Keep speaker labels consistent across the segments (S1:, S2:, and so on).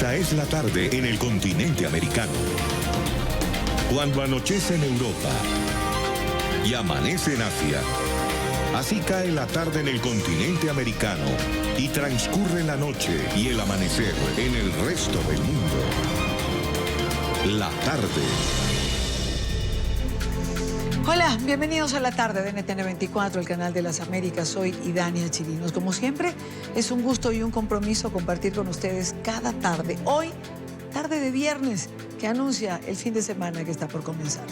S1: Esta es la tarde en el continente americano. Cuando anochece en Europa y amanece en Asia, así cae la tarde en el continente americano y transcurre la noche y el amanecer en el resto del mundo. La tarde.
S2: Hola, bienvenidos a la tarde de NTN 24, el canal de las Américas. Soy Idania Chirinos. Como siempre, es un gusto y un compromiso compartir con ustedes cada tarde. Hoy, tarde de viernes, que anuncia el fin de semana que está por comenzar.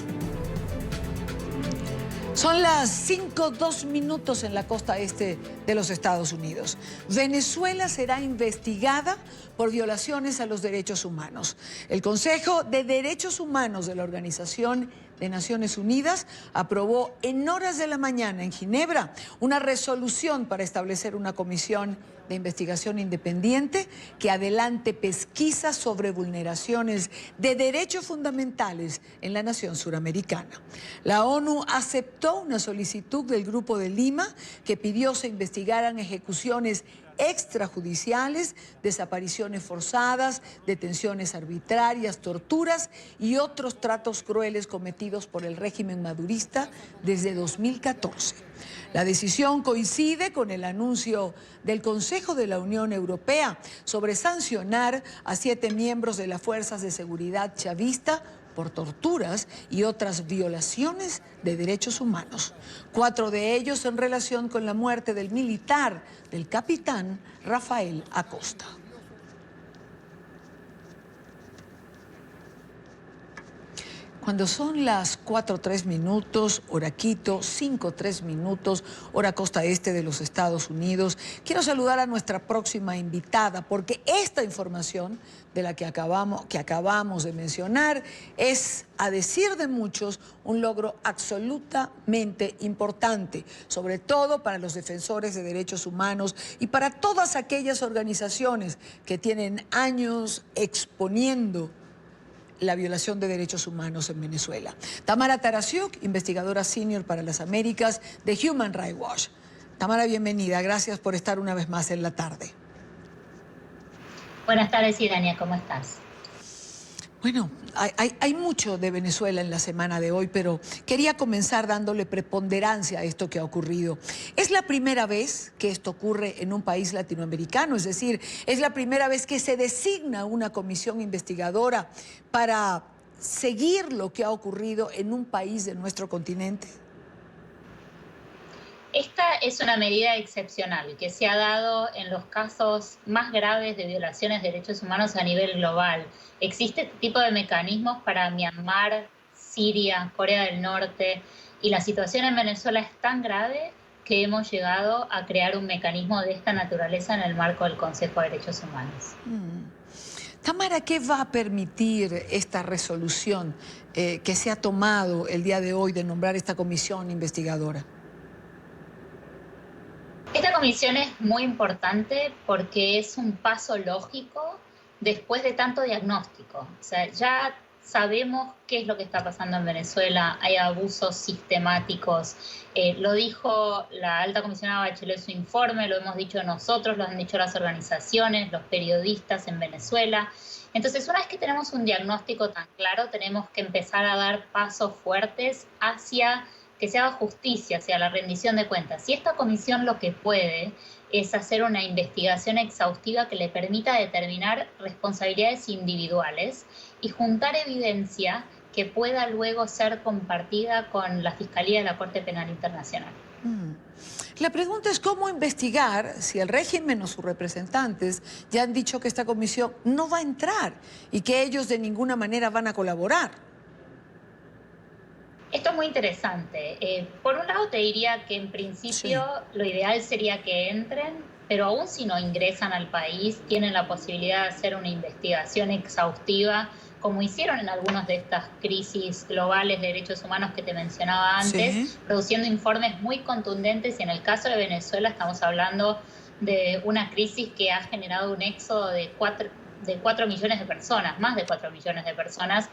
S2: Son las 5:02 en la costa este de los Estados Unidos. Venezuela será investigada por violaciones a los derechos humanos. El Consejo de Derechos Humanos de la Organización de Naciones Unidas aprobó en horas de la mañana en Ginebra una resolución para establecer una comisión de investigación independiente que adelante pesquisas sobre vulneraciones de derechos fundamentales en la nación suramericana. La ONU aceptó una solicitud del Grupo de Lima que pidió se investigaran ejecuciones extrajudiciales, desapariciones forzadas, detenciones arbitrarias, torturas y otros tratos crueles cometidos por el régimen madurista desde 2014. La decisión coincide con el anuncio del Consejo de la Unión Europea sobre sancionar a 7 miembros de las fuerzas de seguridad chavista por torturas y otras violaciones de derechos humanos. 4 de ellos en relación con la muerte del militar, del capitán Rafael Acosta. Cuando son las 4:03, hora Quito, 5:03, hora costa este de los Estados Unidos, quiero saludar a nuestra próxima invitada, porque esta información de la que acabamos de mencionar es, a decir de muchos, un logro absolutamente importante, sobre todo para los defensores de derechos humanos y para todas aquellas organizaciones que tienen años exponiendo la violación de derechos humanos en Venezuela. Tamara Tarasiuk, investigadora senior para las Américas de Human Rights Watch. Tamara, bienvenida. Gracias por estar una vez más en la tarde.
S3: Buenas tardes, Idania. ¿Cómo estás?
S2: Bueno, hay mucho de Venezuela en la semana de hoy, pero quería comenzar dándole preponderancia a esto que ha ocurrido. Es la primera vez que esto ocurre en un país latinoamericano, es decir, es la primera vez que se designa una comisión investigadora para seguir lo que ha ocurrido en un país de nuestro continente.
S3: Esta es una medida excepcional que se ha dado en los casos más graves de violaciones de derechos humanos a nivel global. Existe este tipo de mecanismos para Myanmar, Siria, Corea del Norte, y la situación en Venezuela es tan grave que hemos llegado a crear un mecanismo de esta naturaleza en el marco del Consejo de Derechos Humanos.
S2: Tamara, ¿qué va a permitir esta resolución que se ha tomado el día de hoy de nombrar esta comisión investigadora?
S3: Esta comisión es muy importante porque es un paso lógico después de tanto diagnóstico. O sea, ya sabemos qué es lo que está pasando en Venezuela, hay abusos sistemáticos. Lo dijo la alta comisionada Bachelet en su informe, lo hemos dicho nosotros, lo han dicho las organizaciones, los periodistas en Venezuela. Entonces, una vez que tenemos un diagnóstico tan claro, tenemos que empezar a dar pasos fuertes hacia que se haga justicia, hacia la rendición de cuentas. Y esta comisión lo que puede es hacer una investigación exhaustiva que le permita determinar responsabilidades individuales y juntar evidencia que pueda luego ser compartida con la Fiscalía de la Corte Penal Internacional.
S2: La pregunta es cómo investigar si el régimen o sus representantes ya han dicho que esta comisión no va a entrar y que ellos de ninguna manera van a colaborar.
S3: Esto es muy interesante. Por un lado te diría que en principio lo ideal sería que entren, pero aún si no ingresan al país, tienen la posibilidad de hacer una investigación exhaustiva, como hicieron en algunas de estas crisis globales de derechos humanos que te mencionaba antes, produciendo informes muy contundentes. Y en el caso de Venezuela estamos hablando de una crisis que ha generado un éxodo de 4 millones de personas, más de 4 millones de personas,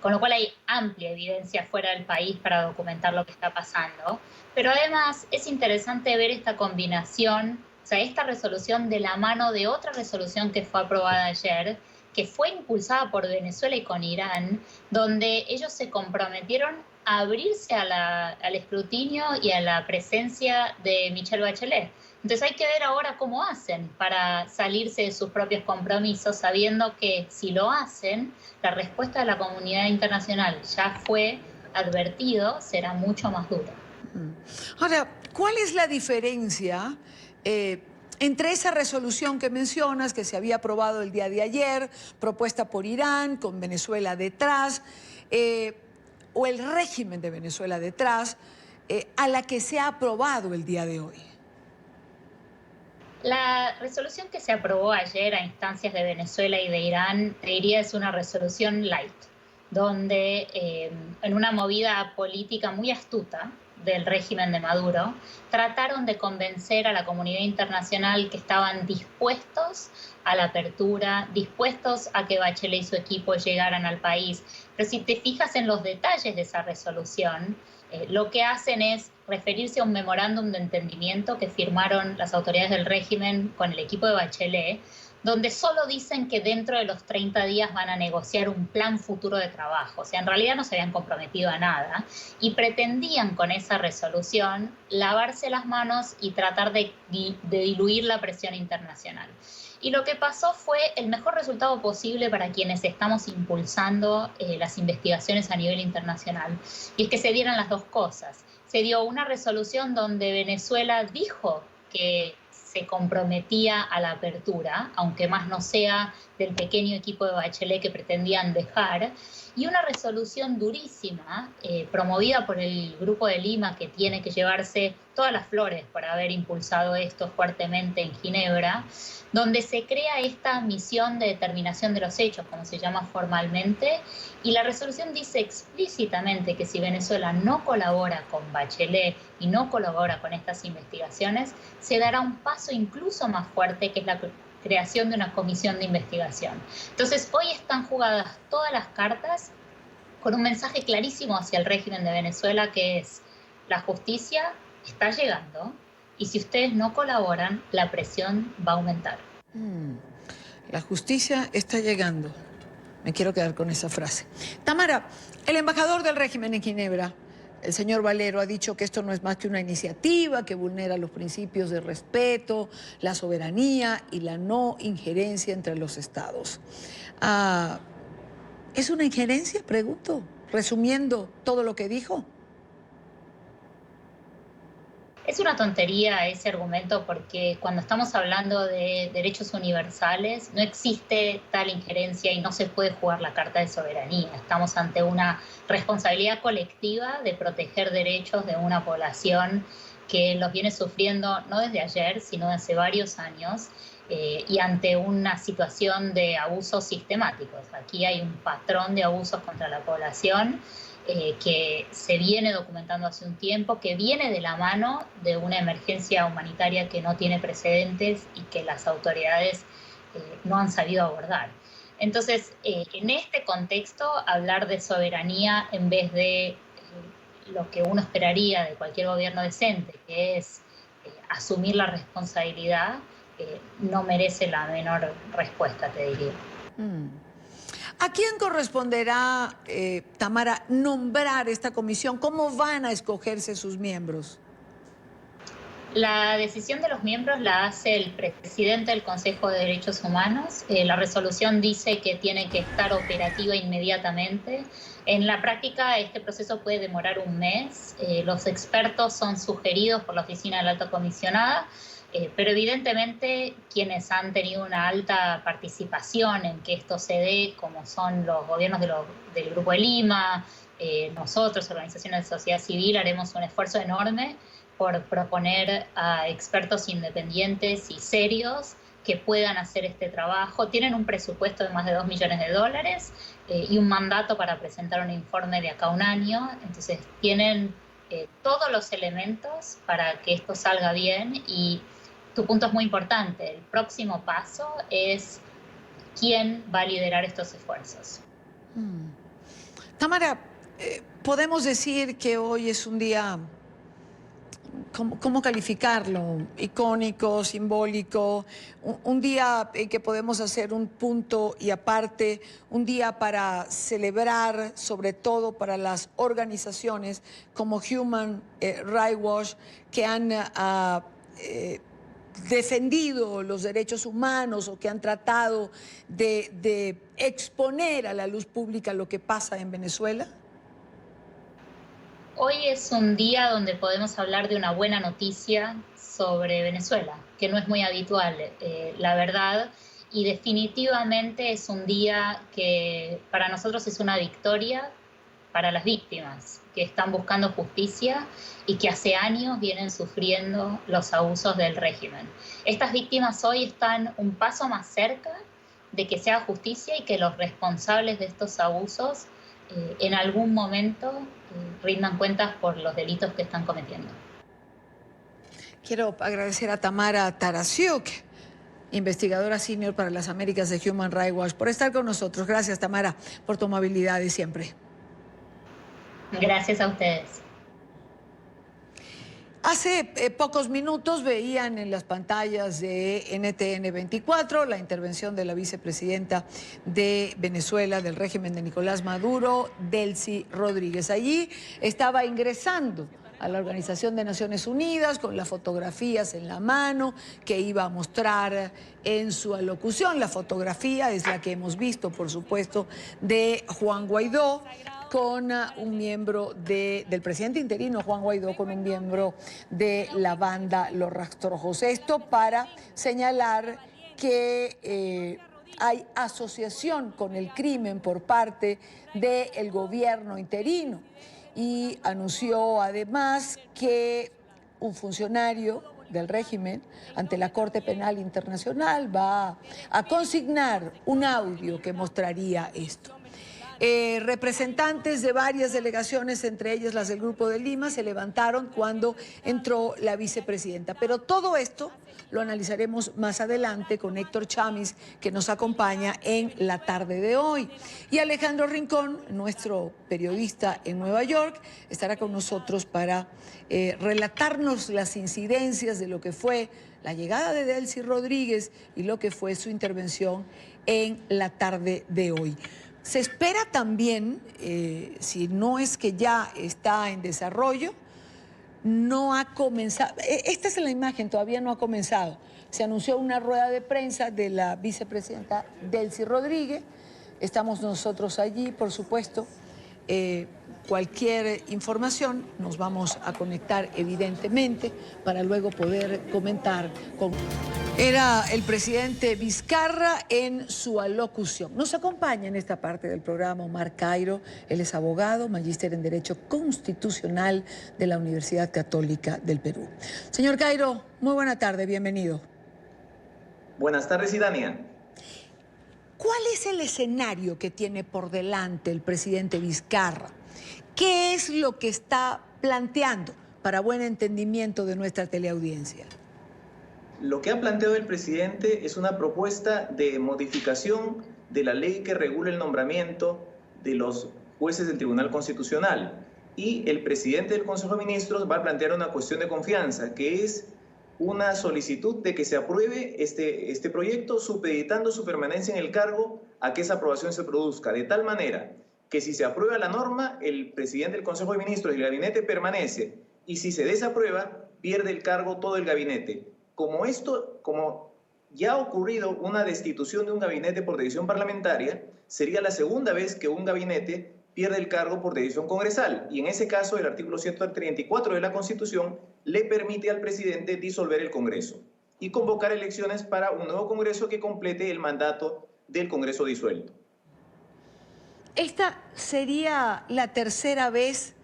S3: con lo cual hay amplia evidencia fuera del país para documentar lo que está pasando. Pero además es interesante ver esta combinación, o sea, esta resolución de la mano de otra resolución que fue aprobada ayer, que fue impulsada por Venezuela y con Irán, donde ellos se comprometieron a abrirse al escrutinio y a la presencia de Michelle Bachelet. Entonces hay que ver ahora cómo hacen para salirse de sus propios compromisos, sabiendo que si lo hacen, la respuesta de la comunidad internacional ya fue advertido, será mucho más dura.
S2: Ahora, ¿cuál es la diferencia entre esa resolución que mencionas, que se había aprobado el día de ayer, propuesta por Irán, con Venezuela detrás, o el régimen de Venezuela detrás, a la que se ha aprobado el día de hoy?
S3: La resolución que se aprobó ayer a instancias de Venezuela y de Irán, te diría, es una resolución light, donde en una movida política muy astuta del régimen de Maduro, trataron de convencer a la comunidad internacional que estaban dispuestos a la apertura, dispuestos a que Bachelet y su equipo llegaran al país. Pero si te fijas en los detalles de esa resolución, lo que hacen es referirse a un memorándum de entendimiento que firmaron las autoridades del régimen con el equipo de Bachelet, donde solo dicen que dentro de los 30 días van a negociar un plan futuro de trabajo. O sea, en realidad no se habían comprometido a nada y pretendían con esa resolución lavarse las manos y tratar de diluir la presión internacional. Y lo que pasó fue el mejor resultado posible para quienes estamos impulsando las investigaciones a nivel internacional. Y es que se dieran las dos cosas. Se dio una resolución donde Venezuela dijo que se comprometía a la apertura, aunque más no sea del pequeño equipo de Bachelet que pretendían dejar, y una resolución durísima, promovida por el Grupo de Lima, que tiene que llevarse todas las flores por haber impulsado esto fuertemente en Ginebra, donde se crea esta misión de determinación de los hechos, como se llama formalmente, y la resolución dice explícitamente que si Venezuela no colabora con Bachelet y no colabora con estas investigaciones, se dará un paso incluso más fuerte, que es la creación de una comisión de investigación. Entonces, hoy están jugadas todas las cartas con un mensaje clarísimo hacia el régimen de Venezuela, que es: la justicia está llegando y si ustedes no colaboran, la presión va a aumentar.
S2: La justicia está llegando. Me quiero quedar con esa frase. Tamara, el embajador del régimen en Ginebra, el señor Valero, ha dicho que esto no es más que una iniciativa que vulnera los principios de respeto, la soberanía y la no injerencia entre los estados. ¿Es una injerencia? Pregunto, resumiendo todo lo que dijo.
S3: Es una tontería ese argumento, porque cuando estamos hablando de derechos universales no existe tal injerencia y no se puede jugar la carta de soberanía. Estamos ante una responsabilidad colectiva de proteger derechos de una población que los viene sufriendo no desde ayer, sino desde hace varios años, y ante una situación de abusos sistemáticos. Aquí hay un patrón de abusos contra la población que se viene documentando hace un tiempo, que viene de la mano de una emergencia humanitaria que no tiene precedentes y que las autoridades no han sabido abordar. Entonces, en este contexto, hablar de soberanía en vez de lo que uno esperaría de cualquier gobierno decente, que es asumir la responsabilidad, no merece la menor respuesta, te diría.
S2: ¿A quién corresponderá, Tamara, nombrar esta comisión? ¿Cómo van a escogerse sus miembros?
S3: La decisión de los miembros la hace el presidente del Consejo de Derechos Humanos. La resolución dice que tiene que estar operativa inmediatamente. En la práctica, este proceso puede demorar un mes. Los expertos son sugeridos por la Oficina de la Alta Comisionada, pero evidentemente quienes han tenido una alta participación en que esto se dé, como son los gobiernos del Grupo de Lima, nosotros, organizaciones de sociedad civil, haremos un esfuerzo enorme por proponer a expertos independientes y serios que puedan hacer este trabajo. Tienen un presupuesto de más de $2 millones y un mandato para presentar un informe de acá a un año. Entonces tienen todos los elementos para que esto salga bien, y tu punto es muy importante. El próximo paso es quién va a liderar estos esfuerzos.
S2: Tamara, podemos decir que hoy es un día ¿cómo calificarlo? Icónico, simbólico, un día en que podemos hacer un punto y aparte, un día para celebrar, sobre todo para las organizaciones como Human Rights Watch, que han defendido los derechos humanos o que han tratado de exponer a la luz pública lo que pasa en Venezuela?
S3: Hoy es un día donde podemos hablar de una buena noticia sobre Venezuela, que no es muy habitual, la verdad, y definitivamente es un día que para nosotros es una victoria para las víctimas que están buscando justicia y que hace años vienen sufriendo los abusos del régimen. Estas víctimas hoy están un paso más cerca de que se haga justicia y que los responsables de estos abusos en algún momento rindan cuentas por los delitos que están cometiendo.
S2: Quiero agradecer a Tamara Tarasiuk, investigadora senior para las Américas de Human Rights Watch, por estar con nosotros. Gracias, Tamara, por tu amabilidad de siempre.
S3: Gracias a ustedes.
S2: Hace pocos minutos veían en las pantallas de NTN 24 la intervención de la vicepresidenta de Venezuela, del régimen de Nicolás Maduro, Delcy Rodríguez. Allí estaba ingresando a la Organización de Naciones Unidas con las fotografías en la mano que iba a mostrar en su alocución. La fotografía es la que hemos visto, por supuesto, de Juan Guaidó, con un miembro del presidente interino Juan Guaidó, con un miembro de la banda Los Rastrojos. Esto para señalar que hay asociación con el crimen por parte del gobierno interino, y anunció además que un funcionario del régimen ante la Corte Penal Internacional va a consignar un audio que mostraría esto. Representantes de varias delegaciones, entre ellas las del Grupo de Lima, se levantaron cuando entró la vicepresidenta. Pero todo esto lo analizaremos más adelante con Héctor Chamis, que nos acompaña en la tarde de hoy. Y Alejandro Rincón, nuestro periodista en Nueva York, estará con nosotros para relatarnos las incidencias de lo que fue la llegada de Delcy Rodríguez y lo que fue su intervención en la tarde de hoy. Se espera también, si no es que ya está en desarrollo, no ha comenzado, esta es la imagen, todavía no ha comenzado. Se anunció una rueda de prensa de la vicepresidenta Delcy Rodríguez, estamos nosotros allí, por supuesto. Cualquier información nos vamos a conectar evidentemente para luego poder comentar con... Era el presidente Vizcarra en su alocución. Nos acompaña en esta parte del programa Omar Cairo. Él es abogado, magíster en Derecho Constitucional de la Universidad Católica del Perú. Señor Cairo, muy buena tarde, bienvenido.
S4: Buenas tardes, Idania.
S2: ¿Cuál es el escenario que tiene por delante el presidente Vizcarra? ¿Qué es lo que está planteando para buen entendimiento de nuestra teleaudiencia?
S4: Lo que ha planteado el presidente es una propuesta de modificación de la ley que regula el nombramiento de los jueces del Tribunal Constitucional. Y el presidente del Consejo de Ministros va a plantear una cuestión de confianza, que es una solicitud de que se apruebe este proyecto, supeditando su permanencia en el cargo a que esa aprobación se produzca, de tal manera que si se aprueba la norma, el presidente del Consejo de Ministros y el gabinete permanece, y si se desaprueba, pierde el cargo todo el gabinete. Como ya ha ocurrido una destitución de un gabinete por decisión parlamentaria, sería la segunda vez que un gabinete pierde el cargo por decisión congresal, y en ese caso el artículo 134 de la Constitución le permite al presidente disolver el Congreso y convocar elecciones para un nuevo Congreso que complete el mandato del Congreso disuelto.
S2: ¿Esta sería la tercera vez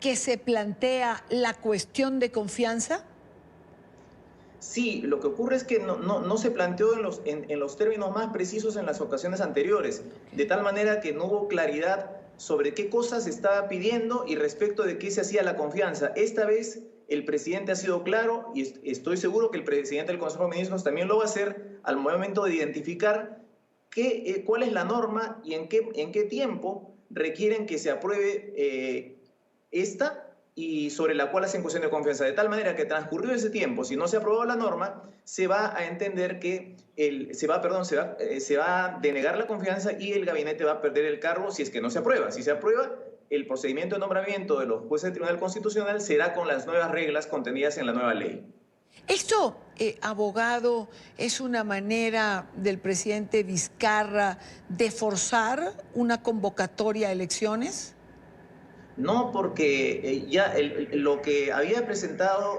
S2: que se plantea la cuestión de confianza?
S4: Sí, lo que ocurre es que no se planteó en los términos más precisos en las ocasiones anteriores, de tal manera que no hubo claridad sobre qué cosas se estaba pidiendo y respecto de qué se hacía la confianza. Esta vez el presidente ha sido claro y estoy seguro que el presidente del Consejo de Ministros también lo va a hacer al momento de identificar cuál es la norma y en qué tiempo requieren que se apruebe esta y sobre la cual hacen cuestión de confianza. De tal manera que transcurrido ese tiempo, si no se ha aprobado la norma, se va a entender que se va a denegar la confianza y el gabinete va a perder el cargo si es que no se aprueba. Si se aprueba, el procedimiento de nombramiento de los jueces del Tribunal Constitucional será con las nuevas reglas contenidas en la nueva ley.
S2: Esto, abogado, es una manera del presidente Vizcarra de forzar una convocatoria a elecciones.
S4: No, porque lo que había presentado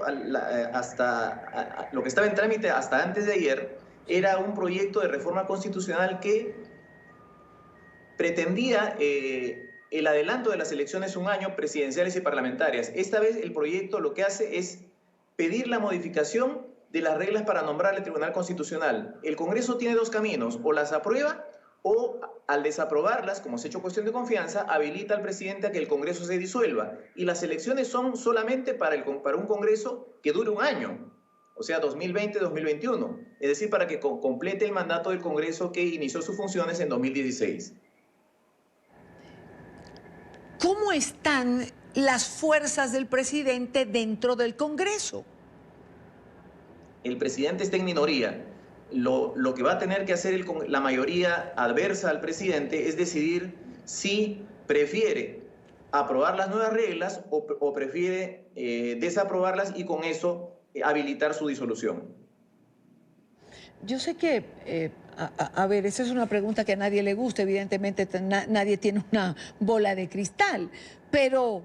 S4: lo que estaba en trámite hasta antes de ayer era un proyecto de reforma constitucional que pretendía el adelanto de las elecciones un año presidenciales y parlamentarias. Esta vez el proyecto lo que hace es pedir la modificación de las reglas para nombrar al Tribunal Constitucional. El Congreso tiene dos caminos: o las aprueba o, al desaprobarlas, como se ha hecho cuestión de confianza, habilita al presidente a que el Congreso se disuelva. Y las elecciones son solamente para un Congreso que dure un año, o sea, 2020-2021. Es decir, para que complete el mandato del Congreso que inició sus funciones en 2016.
S2: ¿Cómo están las fuerzas del presidente dentro del Congreso?
S4: El presidente está en minoría. Lo que va a tener que hacer la mayoría adversa al presidente es decidir si prefiere aprobar las nuevas reglas o prefiere desaprobarlas y con eso habilitar su disolución.
S2: Yo sé que, a ver, esa es una pregunta que a nadie le gusta, evidentemente nadie tiene una bola de cristal, pero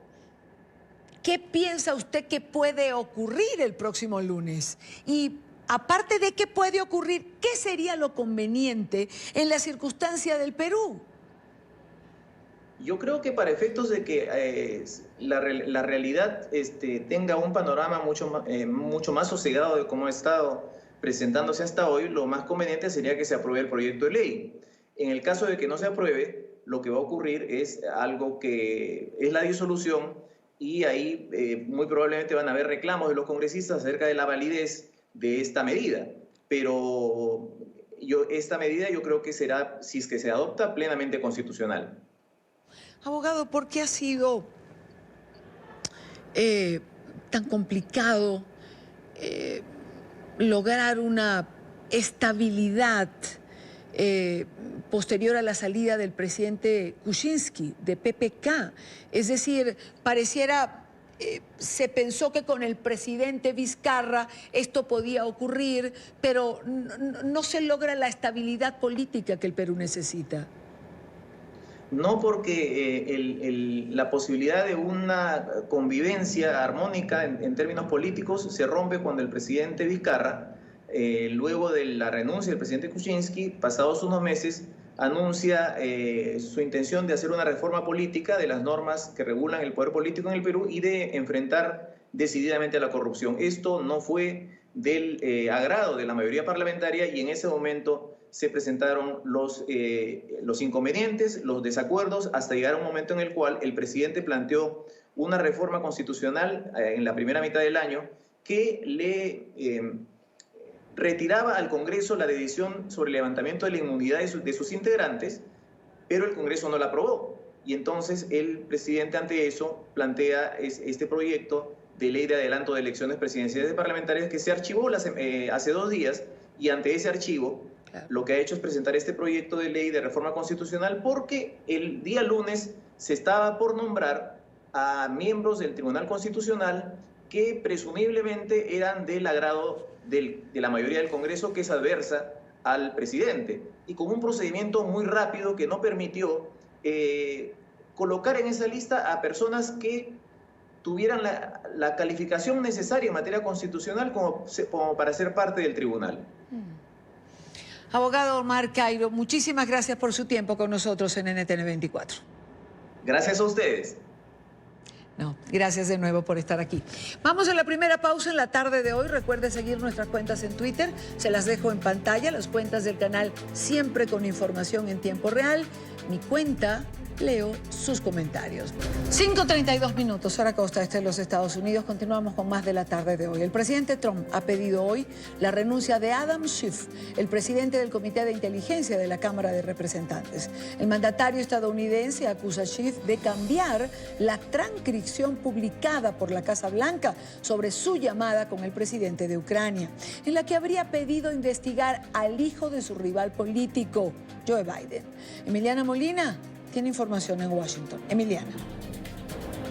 S2: ¿qué piensa usted que puede ocurrir el próximo lunes? Y aparte de qué puede ocurrir, ¿qué sería lo conveniente en la circunstancia del Perú?
S4: Yo creo que para efectos de que la realidad tenga un panorama mucho más sosegado de cómo ha estado presentándose hasta hoy, lo más conveniente sería que se apruebe el proyecto de ley. En el caso de que no se apruebe, lo que va a ocurrir es algo que es la disolución, y ahí muy probablemente van a haber reclamos de los congresistas acerca de la validez de esta medida. Pero esta medida yo creo que será, si es que se adopta, plenamente constitucional.
S2: Abogado, ¿por qué ha sido tan complicado lograr una estabilidad posterior a la salida del presidente Kuczynski de PPK? Es decir, pareciera, se pensó que con el presidente Vizcarra esto podía ocurrir, pero no se logra la estabilidad política que el Perú necesita.
S4: No, porque la posibilidad de una convivencia armónica en términos políticos se rompe cuando el presidente Vizcarra, luego de la renuncia del presidente Kuczynski, pasados unos meses, anuncia su intención de hacer una reforma política de las normas que regulan el poder político en el Perú y de enfrentar decididamente a la corrupción. Esto no fue del agrado de la mayoría parlamentaria, y en ese momento se presentaron los inconvenientes, los desacuerdos, hasta llegar a un momento en el cual el presidente planteó una reforma constitucional en la primera mitad del año que le retiraba al Congreso la decisión sobre el levantamiento de la inmunidad de sus integrantes, pero el Congreso no la aprobó. Y entonces el presidente, ante eso, plantea este proyecto de ley de adelanto de elecciones presidenciales y parlamentarias, que se archivó hace 2 días, y ante ese archivo lo que ha hecho es presentar este proyecto de ley de reforma constitucional, porque el día lunes se estaba por nombrar a miembros del Tribunal Constitucional que presumiblemente eran del agrado de la mayoría del Congreso, que es adversa al presidente, y con un procedimiento muy rápido que no permitió colocar en esa lista a personas que tuvieran la calificación necesaria en materia constitucional como para ser parte del tribunal.
S2: Abogado Omar Cairo, muchísimas gracias por su tiempo con nosotros en NTN 24.
S4: Gracias a ustedes.
S2: No, gracias de nuevo por estar aquí. Vamos a la primera pausa en la tarde de hoy. Recuerde seguir nuestras cuentas en Twitter. Se las dejo en pantalla, las cuentas del canal, siempre con información en tiempo real. Mi cuenta leo sus comentarios. 5:32 minutos, hora costa este de los Estados Unidos. Continuamos con más de la tarde de hoy. El presidente Trump ha pedido hoy la renuncia de Adam Schiff, el presidente del Comité de Inteligencia de la Cámara de Representantes. El mandatario estadounidense acusa a Schiff de cambiar la transcripción publicada por la Casa Blanca sobre su llamada con el presidente de Ucrania, en la que habría pedido investigar al hijo de su rival político, Joe Biden. Emiliana Molina tiene información en Washington. Emiliana.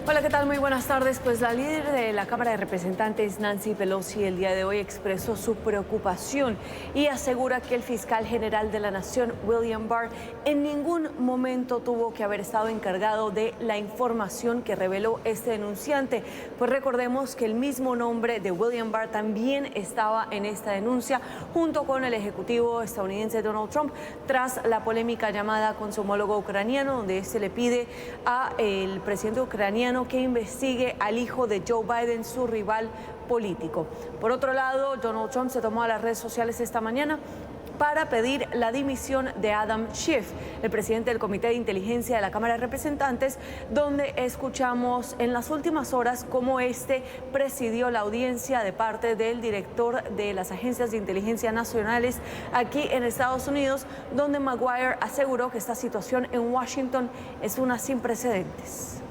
S5: Hola, ¿qué tal? Muy buenas tardes. Pues la líder de la Cámara de Representantes, Nancy Pelosi, el día de hoy expresó su preocupación y asegura que el fiscal general de la Nación, William Barr, en ningún momento tuvo que haber estado encargado de la información que reveló este denunciante. Pues recordemos que el mismo nombre de William Barr también estaba en esta denuncia junto con el ejecutivo estadounidense Donald Trump tras la polémica llamada con su homólogo ucraniano, donde este le pide al presidente ucraniano que investigue al hijo de Joe Biden, su rival político. Por otro lado, Donald Trump se tomó a las redes sociales esta mañana para pedir la dimisión de Adam Schiff, el presidente del Comité de Inteligencia de la Cámara de Representantes, donde escuchamos en las últimas horas cómo este presidió la audiencia de parte del director de las agencias de inteligencia nacionales aquí en Estados Unidos, donde Maguire aseguró que esta situación en Washington es una sin precedentes.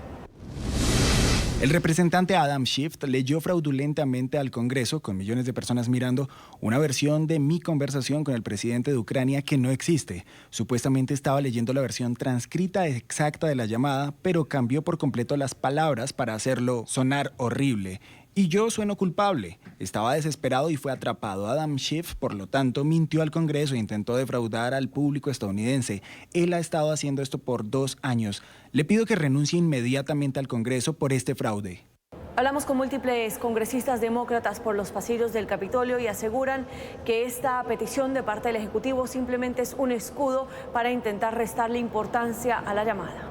S6: El representante Adam Schiff leyó fraudulentamente al Congreso, con millones de personas mirando, una versión de mi conversación con el presidente de Ucrania que no existe. Supuestamente estaba leyendo la versión transcrita exacta de la llamada, pero cambió por completo las palabras para hacerlo sonar horrible. Y yo sueno culpable. Estaba desesperado y fue atrapado. Adam Schiff, por lo tanto, mintió al Congreso e intentó defraudar al público estadounidense. Él ha estado haciendo esto por 2 años. Le pido que renuncie inmediatamente al Congreso por este fraude.
S5: Hablamos con múltiples congresistas demócratas por los pasillos del Capitolio y aseguran que esta petición de parte del Ejecutivo simplemente es un escudo para intentar restarle importancia a la llamada.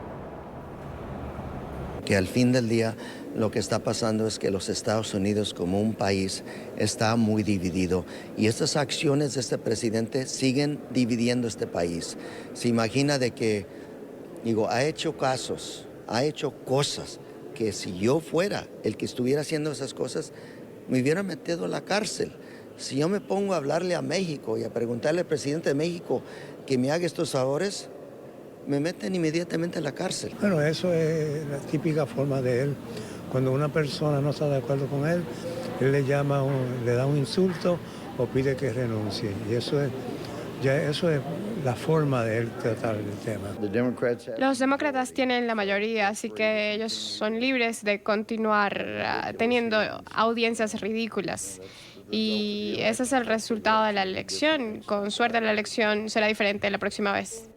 S7: Que al fin del día lo que está pasando es que los Estados Unidos como un país está muy dividido y estas acciones de este presidente siguen dividiendo este país. Se imagina de que, ha hecho casos, ha hecho cosas que si yo fuera el que estuviera haciendo esas cosas, me hubiera metido a la cárcel. Si yo me pongo a hablarle a México y a preguntarle al presidente de México que me haga estos favores, me meten inmediatamente a la cárcel.
S8: Bueno, eso es la típica forma de él. Cuando una persona no está de acuerdo con él, él le da un insulto o pide que renuncie. Y eso es la forma de él tratar el tema.
S9: Los demócratas tienen la mayoría, así que ellos son libres de continuar teniendo audiencias ridículas. Y ese es el resultado de la elección. Con suerte la elección será diferente la próxima vez.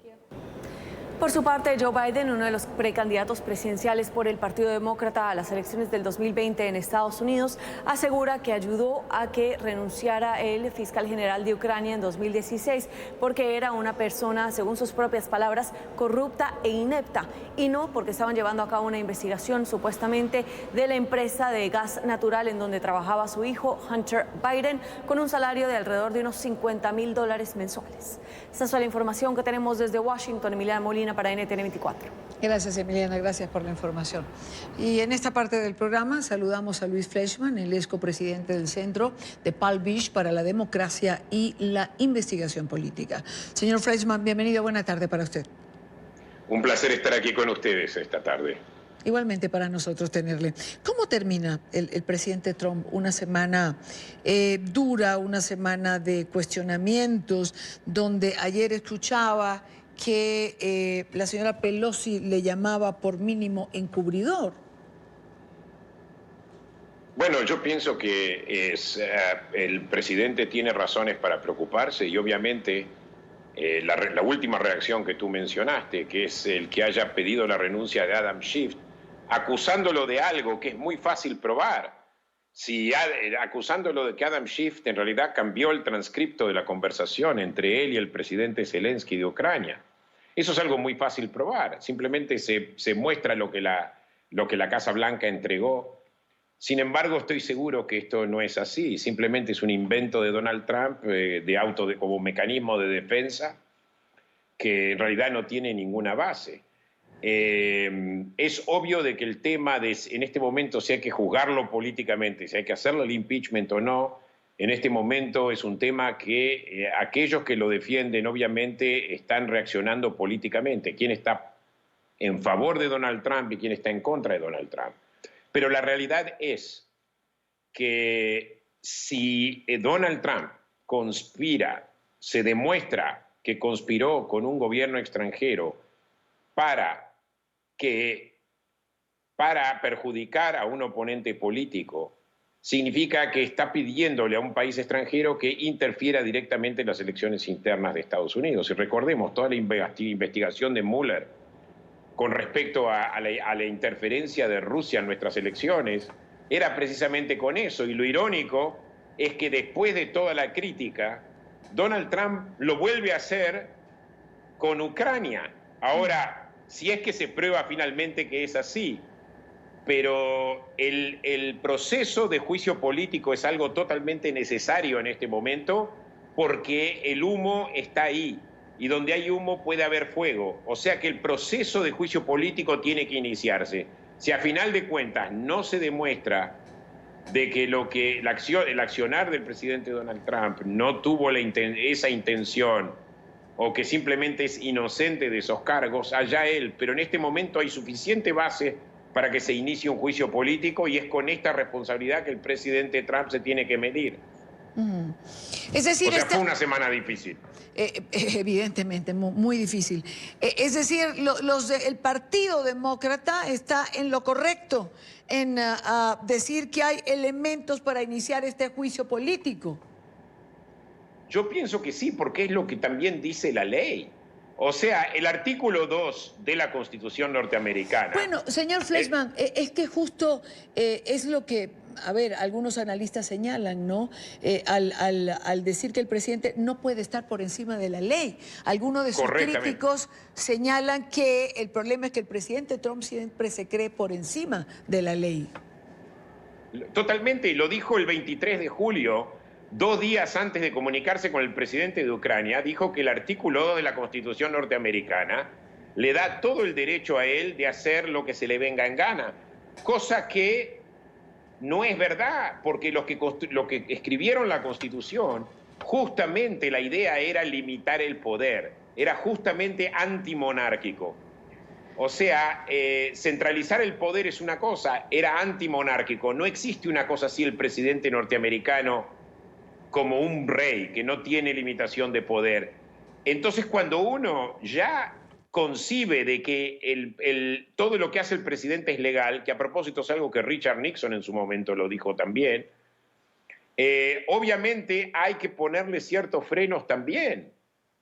S5: Por su parte, Joe Biden, uno de los precandidatos presidenciales por el Partido Demócrata a las elecciones del 2020 en Estados Unidos, asegura que ayudó a que renunciara el fiscal general de Ucrania en 2016 porque era una persona, según sus propias palabras, corrupta e inepta, y no porque estaban llevando a cabo una investigación supuestamente de la empresa de gas natural en donde trabajaba su hijo, Hunter Biden, con un salario de alrededor de unos $50,000 mensuales. Esta es la información que tenemos desde Washington. Emiliana Molina para NTN 24.
S2: Gracias, Emiliana, gracias por la información. Y en esta parte del programa saludamos a Luis Fleischmann, el ex copresidente del Centro de Palm Beach para la Democracia y la Investigación Política. Señor Fleischmann, bienvenido, buena tarde para usted.
S10: Un placer estar aquí con ustedes esta tarde.
S2: Igualmente para nosotros tenerle. ¿Cómo termina el presidente Trump una semana dura, una semana de cuestionamientos, donde ayer escuchaba que la señora Pelosi le llamaba por mínimo encubridor?
S10: Bueno, yo pienso que el presidente tiene razones para preocuparse y obviamente la última reacción que tú mencionaste, que es el que haya pedido la renuncia de Adam Schiff, acusándolo de algo que es muy fácil probar. Acusándolo de que Adam Schiff en realidad cambió el transcripto de la conversación entre él y el presidente Zelensky de Ucrania. Eso es algo muy fácil probar. Simplemente se muestra lo que la Casa Blanca entregó. Sin embargo, estoy seguro que esto no es así. Simplemente es un invento de Donald Trump como mecanismo de defensa que en realidad no tiene ninguna base. Es obvio de que el tema en este momento, si hay que juzgarlo políticamente, si hay que hacerle el impeachment o no, en este momento es un tema que aquellos que lo defienden obviamente están reaccionando políticamente. ¿Quién está en favor de Donald Trump y quién está en contra de Donald Trump? Pero la realidad es que si Donald Trump conspira, se demuestra que conspiró con un gobierno extranjero para perjudicar a un oponente político, significa que está pidiéndole a un país extranjero que interfiera directamente en las elecciones internas de Estados Unidos. Y recordemos, toda la investigación de Mueller con respecto a la interferencia de Rusia en nuestras elecciones era precisamente con eso. Y lo irónico es que después de toda la crítica, Donald Trump lo vuelve a hacer con Ucrania. Ahora, si es que se prueba finalmente que es así, pero el proceso de juicio político es algo totalmente necesario en este momento porque el humo está ahí y donde hay humo puede haber fuego. O sea que el proceso de juicio político tiene que iniciarse. Si a final de cuentas no se demuestra de que el accionar del presidente Donald Trump no tuvo esa intención o que simplemente es inocente de esos cargos, allá él. Pero en este momento hay suficiente base para que se inicie un juicio político y es con esta responsabilidad que el presidente Trump se tiene que medir.
S2: Es decir,
S10: fue una semana difícil.
S2: Evidentemente, muy difícil. Es decir, el Partido Demócrata está en lo correcto en decir que hay elementos para iniciar este juicio político.
S10: Yo pienso que sí, porque es lo que también dice la ley. O sea, el artículo 2 de la Constitución norteamericana.
S2: Bueno, señor Fleischmann, es que justo es lo que, a ver, algunos analistas señalan, ¿no? Al decir que el presidente no puede estar por encima de la ley. Algunos de sus críticos señalan que el problema es que el presidente Trump siempre se cree por encima de la ley.
S10: Totalmente, lo dijo el 23 de julio. 2 días antes de comunicarse con el presidente de Ucrania, dijo que el artículo 2 de la Constitución norteamericana le da todo el derecho a él de hacer lo que se le venga en gana, cosa que no es verdad, porque los que escribieron la Constitución, justamente la idea era limitar el poder, era justamente antimonárquico. O sea, centralizar el poder es una cosa, era antimonárquico. No existe una cosa así, el presidente norteamericano como un rey que no tiene limitación de poder. Entonces, cuando uno ya concibe de que todo lo que hace el presidente es legal, que a propósito es algo que Richard Nixon en su momento lo dijo también, obviamente hay que ponerle ciertos frenos también,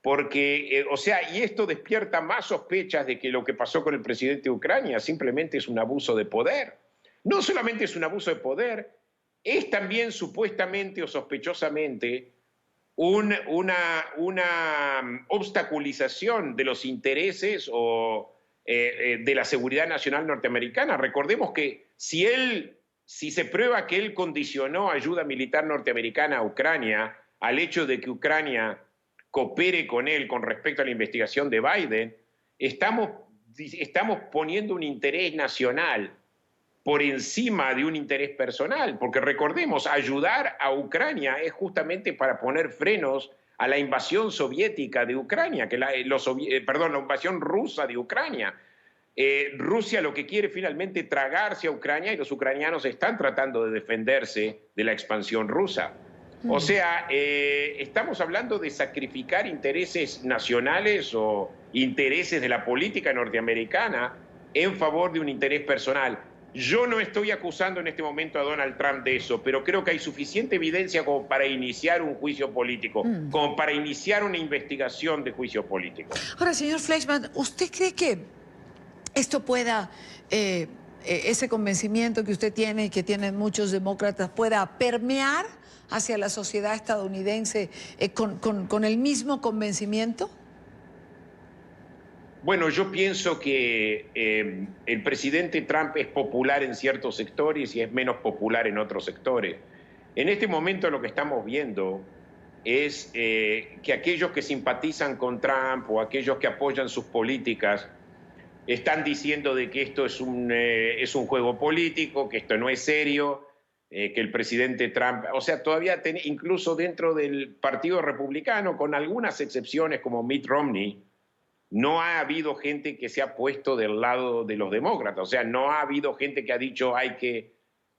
S10: porque, o sea, y esto despierta más sospechas de que lo que pasó con el presidente de Ucrania simplemente es un abuso de poder. No solamente es un abuso de poder, es también supuestamente o sospechosamente una obstaculización de los intereses de la seguridad nacional norteamericana. Recordemos que si se prueba que él condicionó ayuda militar norteamericana a Ucrania al hecho de que Ucrania coopere con él con respecto a la investigación de Biden, estamos poniendo un interés nacional por encima de un interés personal, porque recordemos, ayudar a Ucrania es justamente para poner frenos a la invasión soviética de Ucrania, la invasión rusa de Ucrania. Rusia lo que quiere finalmente tragarse a Ucrania y los ucranianos están tratando de defenderse de la expansión rusa. O sea, estamos hablando de sacrificar intereses nacionales o intereses de la política norteamericana en favor de un interés personal. Yo no estoy acusando en este momento a Donald Trump de eso, pero creo que hay suficiente evidencia como para iniciar un juicio político, como para iniciar una investigación de juicio político.
S2: Ahora, señor Fleischmann, ¿usted cree que esto pueda, ese convencimiento que usted tiene y que tienen muchos demócratas, pueda permear hacia la sociedad estadounidense con el mismo convencimiento?
S10: Bueno, yo pienso que el presidente Trump es popular en ciertos sectores y es menos popular en otros sectores. En este momento lo que estamos viendo es que aquellos que simpatizan con Trump o aquellos que apoyan sus políticas están diciendo de que esto es un juego político, que esto no es serio, que el presidente Trump, o sea, todavía incluso dentro del Partido Republicano, con algunas excepciones como Mitt Romney, no ha habido gente que se ha puesto del lado de los demócratas, o sea, no ha habido gente que ha dicho hay que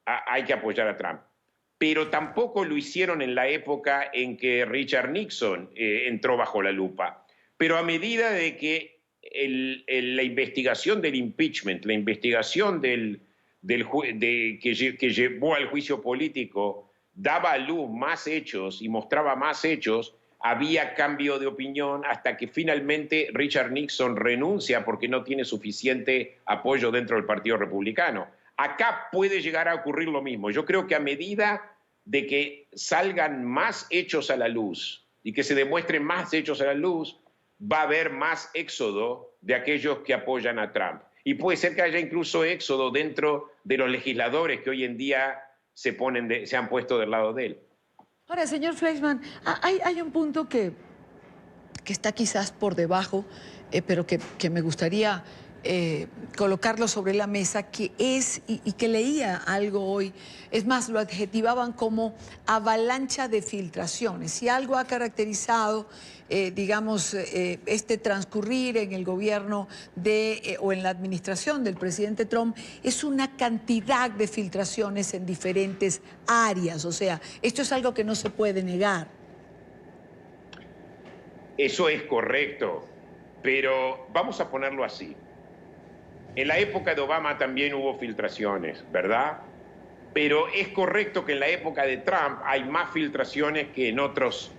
S10: apoyar a Trump. Pero tampoco lo hicieron en la época en que Richard Nixon entró bajo la lupa. Pero a medida de que la investigación del impeachment, la investigación que llevó al juicio político, daba a luz más hechos y mostraba más hechos, había cambio de opinión hasta que finalmente Richard Nixon renuncia porque no tiene suficiente apoyo dentro del Partido Republicano. Acá puede llegar a ocurrir lo mismo. Yo creo que a medida de que salgan más hechos a la luz y que se demuestren más hechos a la luz, va a haber más éxodo de aquellos que apoyan a Trump. Y puede ser que haya incluso éxodo dentro de los legisladores que hoy en día se han puesto del lado de él.
S2: Ahora, señor Fleischmann, hay un punto que está quizás por debajo, pero que me gustaría colocarlo sobre la mesa, que es, y que leía algo hoy, es más, lo adjetivaban como avalancha de filtraciones. Si algo ha caracterizado, digamos, este transcurrir en el gobierno o en la administración del presidente Trump, es una cantidad de filtraciones en diferentes áreas. O sea, esto es algo que no se puede negar.
S10: Eso es correcto, pero vamos a ponerlo así. En la época de Obama también hubo filtraciones, ¿verdad? Pero es correcto que en la época de Trump hay más filtraciones que en otros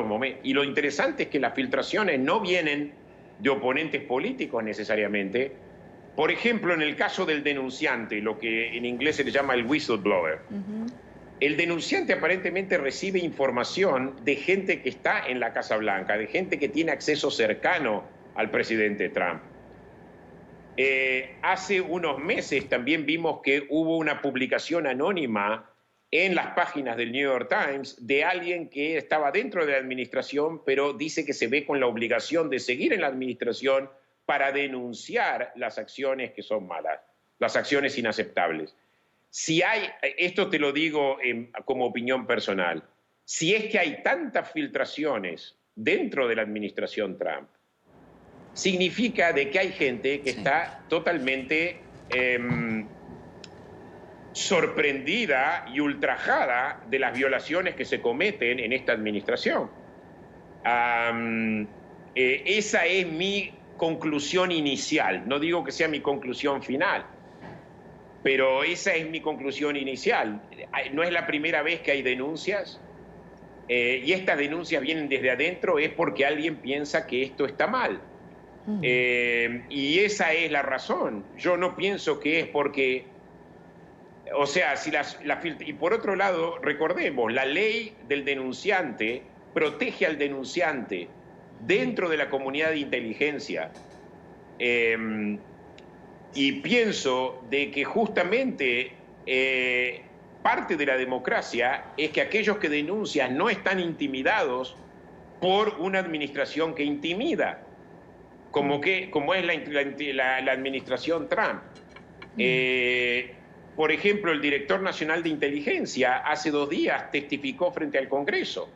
S10: momentos. Y lo interesante es que las filtraciones no vienen de oponentes políticos necesariamente. Por ejemplo, en el caso del denunciante, lo que en inglés se le llama el whistleblower, el denunciante aparentemente recibe información de gente que está en la Casa Blanca, de gente que tiene acceso cercano al presidente Trump. Hace unos meses también vimos que hubo una publicación anónima en las páginas del New York Times de alguien que estaba dentro de la administración, pero dice que se ve con la obligación de seguir en la administración para denunciar las acciones que son malas, las acciones inaceptables. Esto te lo digo como opinión personal, si es que hay tantas filtraciones dentro de la administración Trump, significa de que hay gente que está totalmente sorprendida y ultrajada de las violaciones que se cometen en esta administración. Esa es mi conclusión inicial. No digo que sea mi conclusión final, pero esa es mi conclusión inicial. No es la primera vez que hay denuncias, y estas denuncias vienen desde adentro, es porque alguien piensa que esto está mal. Y esa es la razón. Yo no pienso que es porque, o sea, y por otro lado, recordemos, la ley del denunciante protege al denunciante dentro de la comunidad de inteligencia. Y pienso de que justamente parte de la democracia es que aquellos que denuncian no están intimidados por una administración que intimida, como es la administración Trump. Por ejemplo, el director nacional de inteligencia hace 2 días testificó frente al Congreso.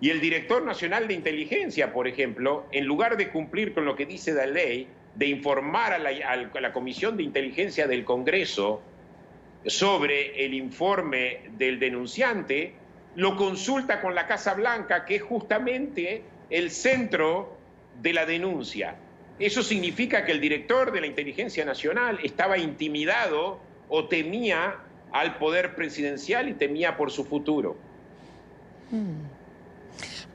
S10: Y el director nacional de inteligencia, por ejemplo, en lugar de cumplir con lo que dice la ley, de informar a la Comisión de Inteligencia del Congreso sobre el informe del denunciante, lo consulta con la Casa Blanca, que es justamente el centro de la denuncia. Eso significa que el director de la Inteligencia Nacional estaba intimidado o temía al poder presidencial y temía por su futuro.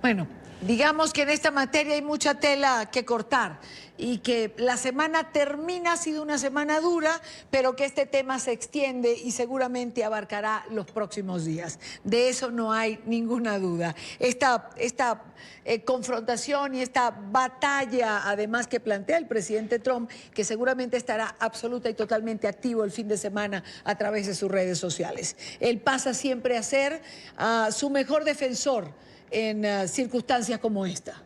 S2: Bueno, digamos que en esta materia hay mucha tela que cortar y que la semana termina, ha sido una semana dura, pero que este tema se extiende y seguramente abarcará los próximos días. De eso no hay ninguna duda. Esta confrontación y esta batalla, además, que plantea el presidente Trump, que seguramente estará absoluta y totalmente activo el fin de semana a través de sus redes sociales. Él pasa siempre a ser su mejor defensor en circunstancias como esta.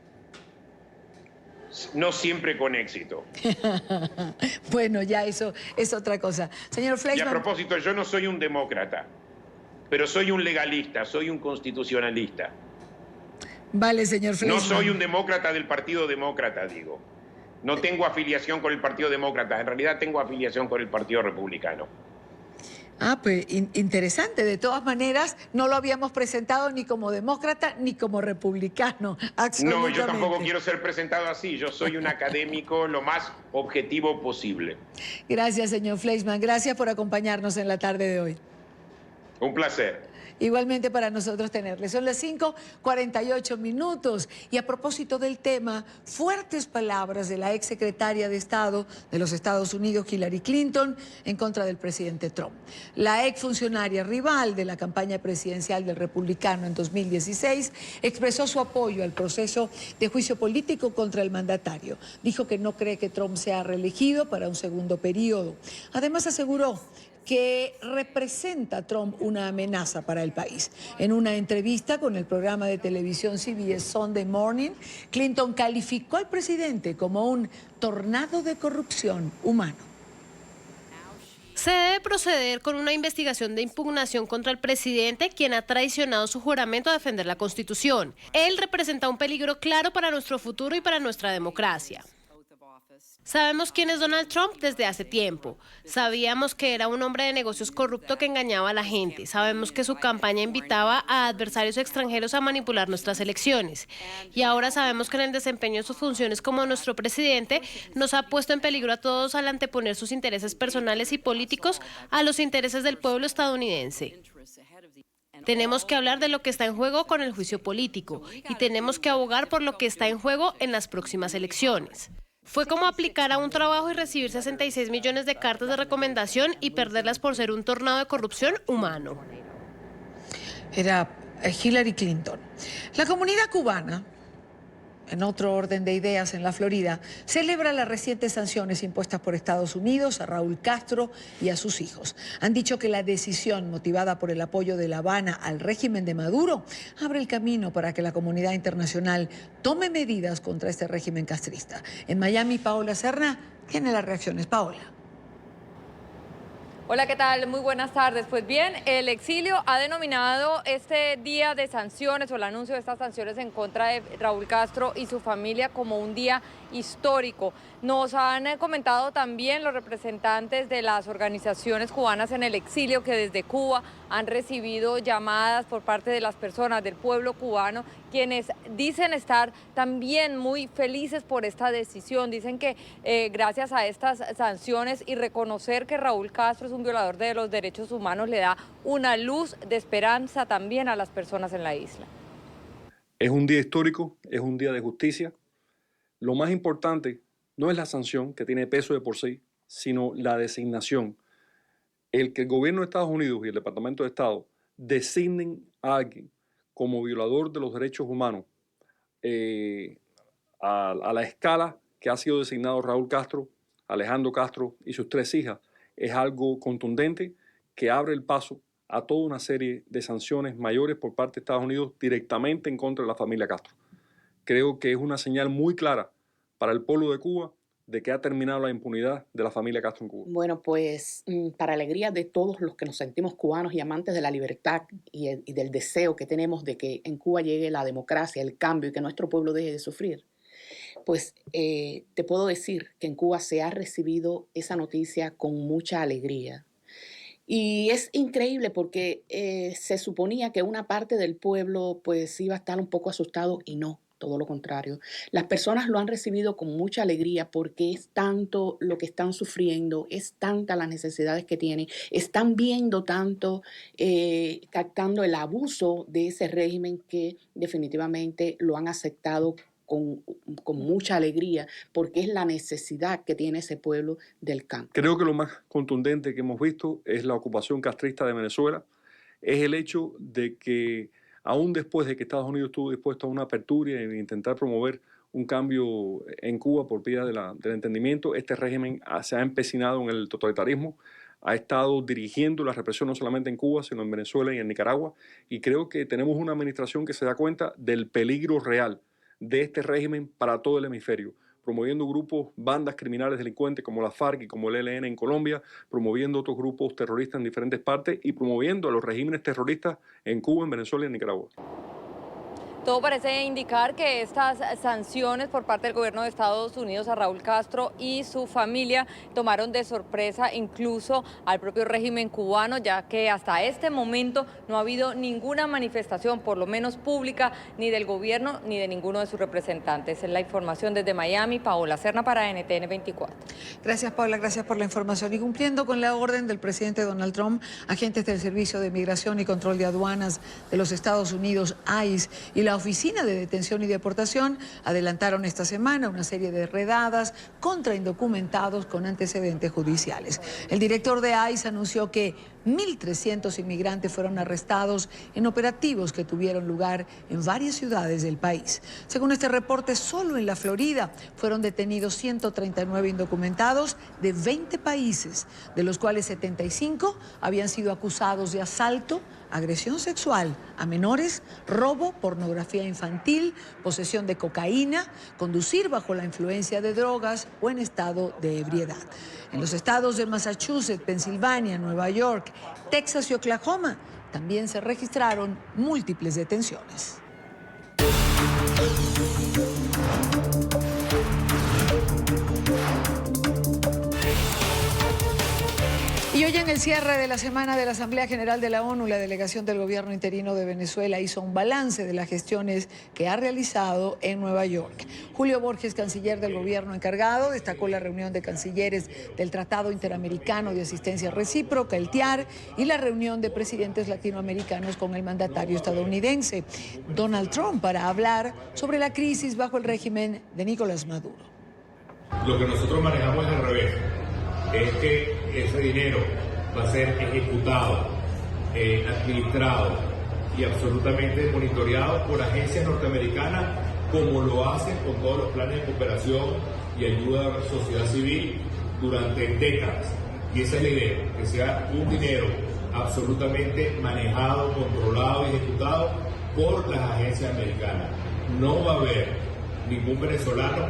S10: no siempre con éxito.
S2: Bueno, ya eso es otra cosa. Señor
S10: Y a
S2: Fleischmann.
S10: propósito, yo no soy un demócrata, pero soy un legalista, soy un constitucionalista.
S2: Vale, señor Fleischmann.
S10: No soy un demócrata del Partido Demócrata, digo. No tengo afiliación con el Partido Demócrata, en realidad tengo afiliación con el Partido Republicano.
S2: Ah, pues interesante. De todas maneras, no lo habíamos presentado ni como demócrata ni como republicano.
S10: No, yo tampoco quiero ser presentado así. Yo soy un académico lo más objetivo posible.
S2: Gracias, señor Fleischmann. Gracias por acompañarnos en la tarde de hoy.
S10: Un placer.
S2: Igualmente para nosotros tenerle. Son las 5:48. Y a propósito del tema, fuertes palabras de la exsecretaria de Estado de los Estados Unidos, Hillary Clinton, en contra del presidente Trump. La exfuncionaria rival de la campaña presidencial del republicano en 2016 expresó su apoyo al proceso de juicio político contra el mandatario. Dijo que no cree que Trump sea reelegido para un segundo periodo. Además aseguró que representa a Trump una amenaza para el país. En una entrevista con el programa de televisión CBS Sunday Morning, Clinton calificó al presidente como un tornado de corrupción humano.
S11: Se debe proceder con una investigación de impugnación contra el presidente, quien ha traicionado su juramento a defender la Constitución. Él representa un peligro claro para nuestro futuro y para nuestra democracia. Sabemos quién es Donald Trump desde hace tiempo. Sabíamos que era un hombre de negocios corrupto que engañaba a la gente. Sabemos que su campaña invitaba a adversarios extranjeros a manipular nuestras elecciones. Y ahora sabemos que en el desempeño de sus funciones como nuestro presidente nos ha puesto en peligro a todos al anteponer sus intereses personales y políticos a los intereses del pueblo estadounidense. Tenemos que hablar de lo que está en juego con el juicio político y tenemos que abogar por lo que está en juego en las próximas elecciones. Fue como aplicar a un trabajo y recibir 66 millones de cartas de recomendación y perderlas por ser un tornado de corrupción humano.
S2: Era Hillary Clinton. La comunidad cubana, en otro orden de ideas en la Florida, celebra las recientes sanciones impuestas por Estados Unidos a Raúl Castro y a sus hijos. Han dicho que la decisión, motivada por el apoyo de La Habana al régimen de Maduro, abre el camino para que la comunidad internacional tome medidas contra este régimen castrista. En Miami, Paola Serna tiene las reacciones. Paola.
S12: Hola, ¿qué tal? Muy buenas tardes. Pues bien, el exilio ha denominado este día de sanciones o el anuncio de estas sanciones en contra de Raúl Castro y su familia como un día histórico. Nos han comentado también los representantes de las organizaciones cubanas en el exilio que desde Cuba han recibido llamadas por parte de las personas del pueblo cubano, quienes dicen estar también muy felices por esta decisión. Dicen que gracias a estas sanciones y reconocer que Raúl Castro es un violador de los derechos humanos le da una luz de esperanza también a las personas en la isla.
S13: Es un día histórico, es un día de justicia. Lo más importante no es la sanción, que tiene peso de por sí, sino la designación. El que el gobierno de Estados Unidos y el Departamento de Estado designen a alguien como violador de los derechos humanos a la escala que ha sido designado Raúl Castro, Alejandro Castro y sus 3 hijas, es algo contundente que abre el paso a toda una serie de sanciones mayores por parte de Estados Unidos directamente en contra de la familia Castro. Creo que es una señal muy clara para el pueblo de Cuba de que ha terminado la impunidad de la familia Castro en Cuba.
S14: Bueno, pues para alegría de todos los que nos sentimos cubanos y amantes de la libertad y del deseo que tenemos de que en Cuba llegue la democracia, el cambio y que nuestro pueblo deje de sufrir, pues te puedo decir que en Cuba se ha recibido esa noticia con mucha alegría. Y es increíble porque se suponía que una parte del pueblo pues iba a estar un poco asustado y no. Todo lo contrario. Las personas lo han recibido con mucha alegría porque es tanto lo que están sufriendo, es tanta las necesidades que tienen, están viendo tanto, captando el abuso de ese régimen que definitivamente lo han aceptado con mucha alegría porque es la necesidad que tiene ese pueblo del campo.
S13: Creo que lo más contundente que hemos visto es la ocupación castrista de Venezuela, es el hecho de que aún después de que Estados Unidos estuvo dispuesto a una apertura e intentar promover un cambio en Cuba por vía del entendimiento, este régimen se ha empecinado en el totalitarismo, ha estado dirigiendo la represión no solamente en Cuba, sino en Venezuela y en Nicaragua, y creo que tenemos una administración que se da cuenta del peligro real de este régimen para todo el hemisferio, promoviendo grupos, bandas criminales delincuentes como la FARC y como el ELN en Colombia, promoviendo otros grupos terroristas en diferentes partes y promoviendo a los regímenes terroristas en Cuba, en Venezuela y en Nicaragua.
S12: Todo parece indicar que estas sanciones por parte del gobierno de Estados Unidos a Raúl Castro y su familia tomaron de sorpresa incluso al propio régimen cubano, ya que hasta este momento no ha habido ninguna manifestación, por lo menos pública, ni del gobierno ni de ninguno de sus representantes. Es la información desde Miami, Paola Serna para NTN 24.
S2: Gracias, Paola, gracias por la información. Y cumpliendo con la orden del presidente Donald Trump, agentes del Servicio de Migración y Control de Aduanas de los Estados Unidos, ICE, y la Oficina de Detención y Deportación adelantaron esta semana una serie de redadas contra indocumentados con antecedentes judiciales. El director de ICE anunció que 1.300 inmigrantes fueron arrestados en operativos que tuvieron lugar en varias ciudades del país. Según este reporte, solo en la Florida fueron detenidos 139 indocumentados de 20 países, de los cuales 75 habían sido acusados de asalto, agresión sexual a menores, robo, pornografía infantil, posesión de cocaína, conducir bajo la influencia de drogas o en estado de ebriedad. En los estados de Massachusetts, Pensilvania, Nueva York, Texas y Oklahoma también se registraron múltiples detenciones. Y hoy en el cierre de la semana de la Asamblea General de la ONU, la delegación del gobierno interino de Venezuela hizo un balance de las gestiones que ha realizado en Nueva York. Julio Borges, canciller del gobierno encargado, destacó la reunión de cancilleres del Tratado Interamericano de Asistencia Recíproca, el TIAR, y la reunión de presidentes latinoamericanos con el mandatario estadounidense, Donald Trump, para hablar sobre la crisis bajo el régimen de Nicolás Maduro.
S15: Lo que nosotros manejamos es al revés. Es que ese dinero va a ser ejecutado, administrado y absolutamente monitoreado por agencias norteamericanas, como lo hacen con todos los planes de cooperación y ayuda a la sociedad civil durante décadas. Y esa es la idea, que sea un dinero absolutamente manejado, controlado y ejecutado por las agencias americanas. No va a haber ningún venezolano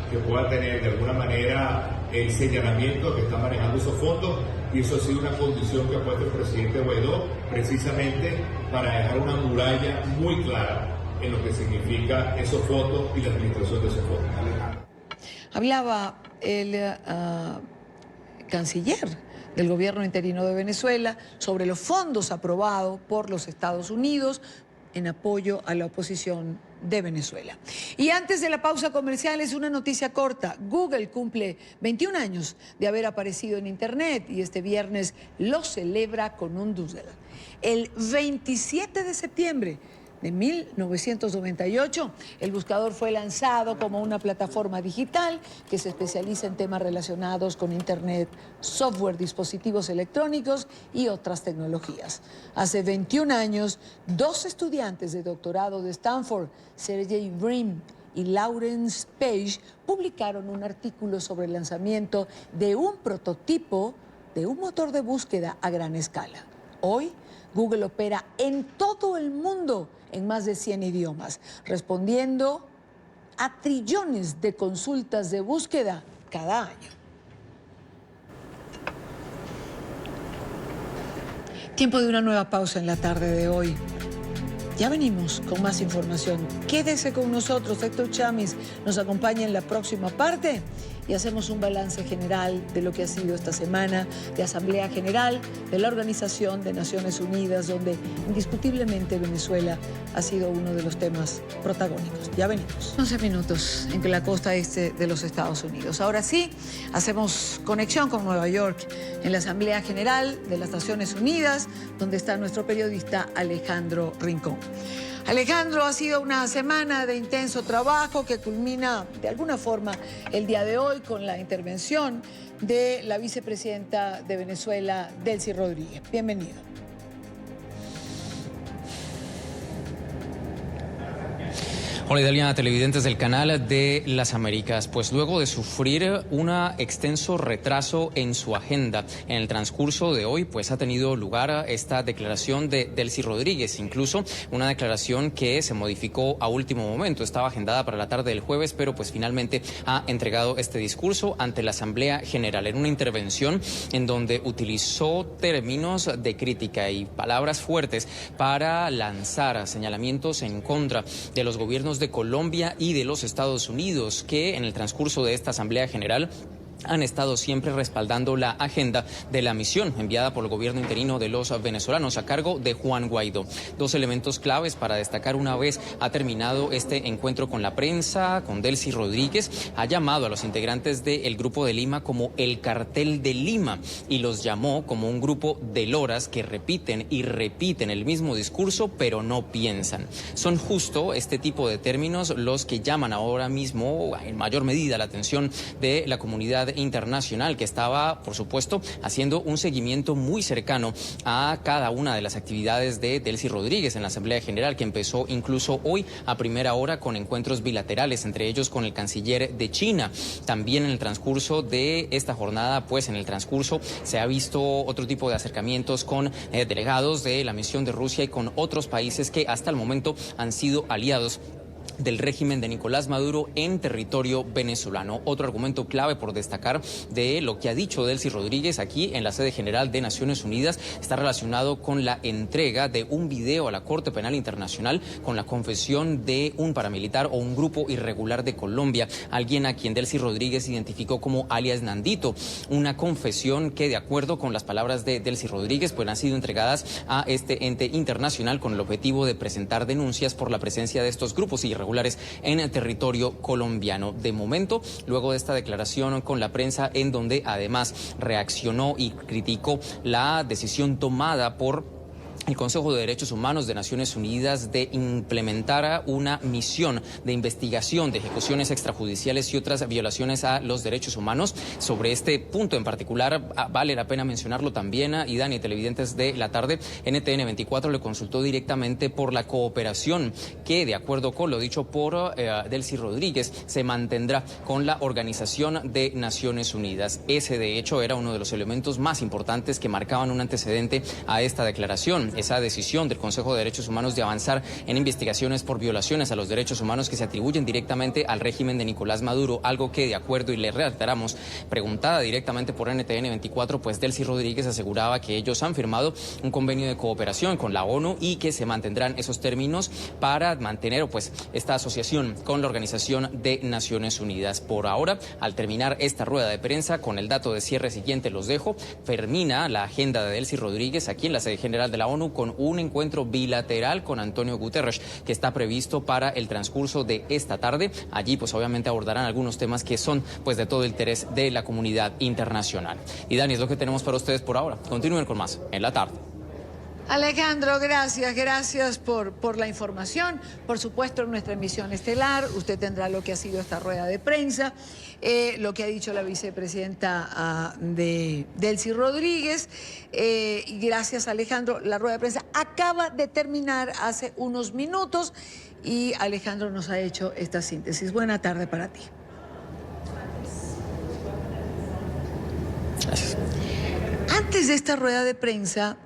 S15: que pueda tener de alguna manera el señalamiento que está manejando esos fondos, y eso ha sido una condición que ha puesto el presidente Guaidó precisamente para dejar una muralla muy clara en lo que significa esos fondos y la administración de esos fondos.
S2: Hablaba el canciller del gobierno interino de Venezuela sobre los fondos aprobados por los Estados Unidos en apoyo a la oposición de Venezuela. Y antes de la pausa comercial, es una noticia corta. Google cumple 21 años de haber aparecido en Internet y este viernes lo celebra con un doodle. El 27 de septiembre de 1998, el buscador fue lanzado como una plataforma digital que se especializa en temas relacionados con Internet, software, dispositivos electrónicos y otras tecnologías. Hace 21 años, 2 estudiantes de doctorado de Stanford, Sergey Brin y Lawrence Page, publicaron un artículo sobre el lanzamiento de un prototipo de un motor de búsqueda a gran escala. Hoy, Google opera en todo el mundo en más de 100 idiomas, respondiendo a trillones de consultas de búsqueda cada año. Tiempo de una nueva pausa en la tarde de hoy. Ya venimos con más información. Quédese con nosotros. Héctor Chamis nos acompaña en la próxima parte y hacemos un balance general de lo que ha sido esta semana de Asamblea General de la Organización de Naciones Unidas, donde indiscutiblemente Venezuela ha sido uno de los temas protagónicos. Ya venimos. 11 minutos en la costa este de los Estados Unidos. Ahora sí, hacemos conexión con Nueva York en la Asamblea General de las Naciones Unidas, donde está nuestro periodista Alejandro Rincón. Alejandro, ha sido una semana de intenso trabajo que culmina de alguna forma el día de hoy con la intervención de la vicepresidenta de Venezuela, Delcy Rodríguez. Bienvenido.
S16: Hola Idalia, televidentes del canal de las Américas. Pues luego de sufrir un extenso retraso en su agenda, en el transcurso de hoy pues ha tenido lugar esta declaración de Delcy Rodríguez, incluso una declaración que se modificó a último momento. Estaba agendada para la tarde del jueves, pero pues finalmente ha entregado este discurso ante la Asamblea General en una intervención en donde utilizó términos de crítica y palabras fuertes para lanzar señalamientos en contra de los gobiernos de Colombia y de los Estados Unidos, que en el transcurso de esta Asamblea General han estado siempre respaldando la agenda de la misión enviada por el gobierno interino de los venezolanos a cargo de Juan Guaidó. Dos elementos claves para destacar: una vez ha terminado este encuentro con la prensa, con Delcy Rodríguez, ha llamado a los integrantes del Grupo de Lima como el Cartel de Lima y los llamó como un grupo de loras que repiten y repiten el mismo discurso pero no piensan. Son justo este tipo de términos los que llaman ahora mismo en mayor medida la atención de la comunidad internacional, que estaba, por supuesto, haciendo un seguimiento muy cercano a cada una de las actividades de Delcy Rodríguez en la Asamblea General, que empezó incluso hoy a primera hora con encuentros bilaterales, entre ellos con el canciller de China. También en el transcurso de esta jornada, pues en el transcurso se ha visto otro tipo de acercamientos con delegados de la misión de Rusia y con otros países que hasta el momento han sido aliados del régimen de Nicolás Maduro en territorio venezolano. Otro argumento clave por destacar de lo que ha dicho Delcy Rodríguez aquí en la sede general de Naciones Unidas está relacionado con la entrega de un video a la Corte Penal Internacional con la confesión de un paramilitar o un grupo irregular de Colombia, alguien a quien Delcy Rodríguez identificó como alias Nandito. Una confesión que, de acuerdo con las palabras de Delcy Rodríguez, pues han sido entregadas a este ente internacional con el objetivo de presentar denuncias por la presencia de estos grupos irregulares en el territorio colombiano. De momento, luego de esta declaración con la prensa, en donde además reaccionó y criticó la decisión tomada por el Consejo de Derechos Humanos de Naciones Unidas de implementar una misión de investigación de ejecuciones extrajudiciales y otras violaciones a los derechos humanos. Sobre este punto en particular, vale la pena mencionarlo también, y Dani, televidentes de la tarde, NTN 24 le consultó directamente por la cooperación que, de acuerdo con lo dicho por Delcy Rodríguez, se mantendrá con la Organización de Naciones Unidas. Ese, de hecho, era uno de los elementos más importantes que marcaban un antecedente a esta declaración. Esa decisión del Consejo de Derechos Humanos de avanzar en investigaciones por violaciones a los derechos humanos que se atribuyen directamente al régimen de Nicolás Maduro, algo que, de acuerdo, y le reiteramos, preguntada directamente por NTN 24, pues Delcy Rodríguez aseguraba que ellos han firmado un convenio de cooperación con la ONU y que se mantendrán esos términos para mantener pues esta asociación con la Organización de Naciones Unidas. Por ahora, al terminar esta rueda de prensa, con el dato de cierre siguiente los dejo, termina la agenda de Delcy Rodríguez aquí en la sede general de la ONU con un encuentro bilateral con Antonio Guterres, que está previsto para el transcurso de esta tarde. Allí pues obviamente abordarán algunos temas que son pues de todo el interés de la comunidad internacional. Y Dani, es lo que tenemos para ustedes por ahora. Continúen con más en la tarde.
S2: Alejandro, gracias por la información. Por supuesto, en nuestra emisión estelar usted tendrá lo que ha sido esta rueda de prensa, lo que ha dicho la vicepresidenta de Delcy Rodríguez. Y gracias, Alejandro. La rueda de prensa acaba de terminar hace unos minutos y Alejandro nos ha hecho esta síntesis. Buena tarde para ti.
S16: Gracias.
S2: Antes de esta rueda de prensa,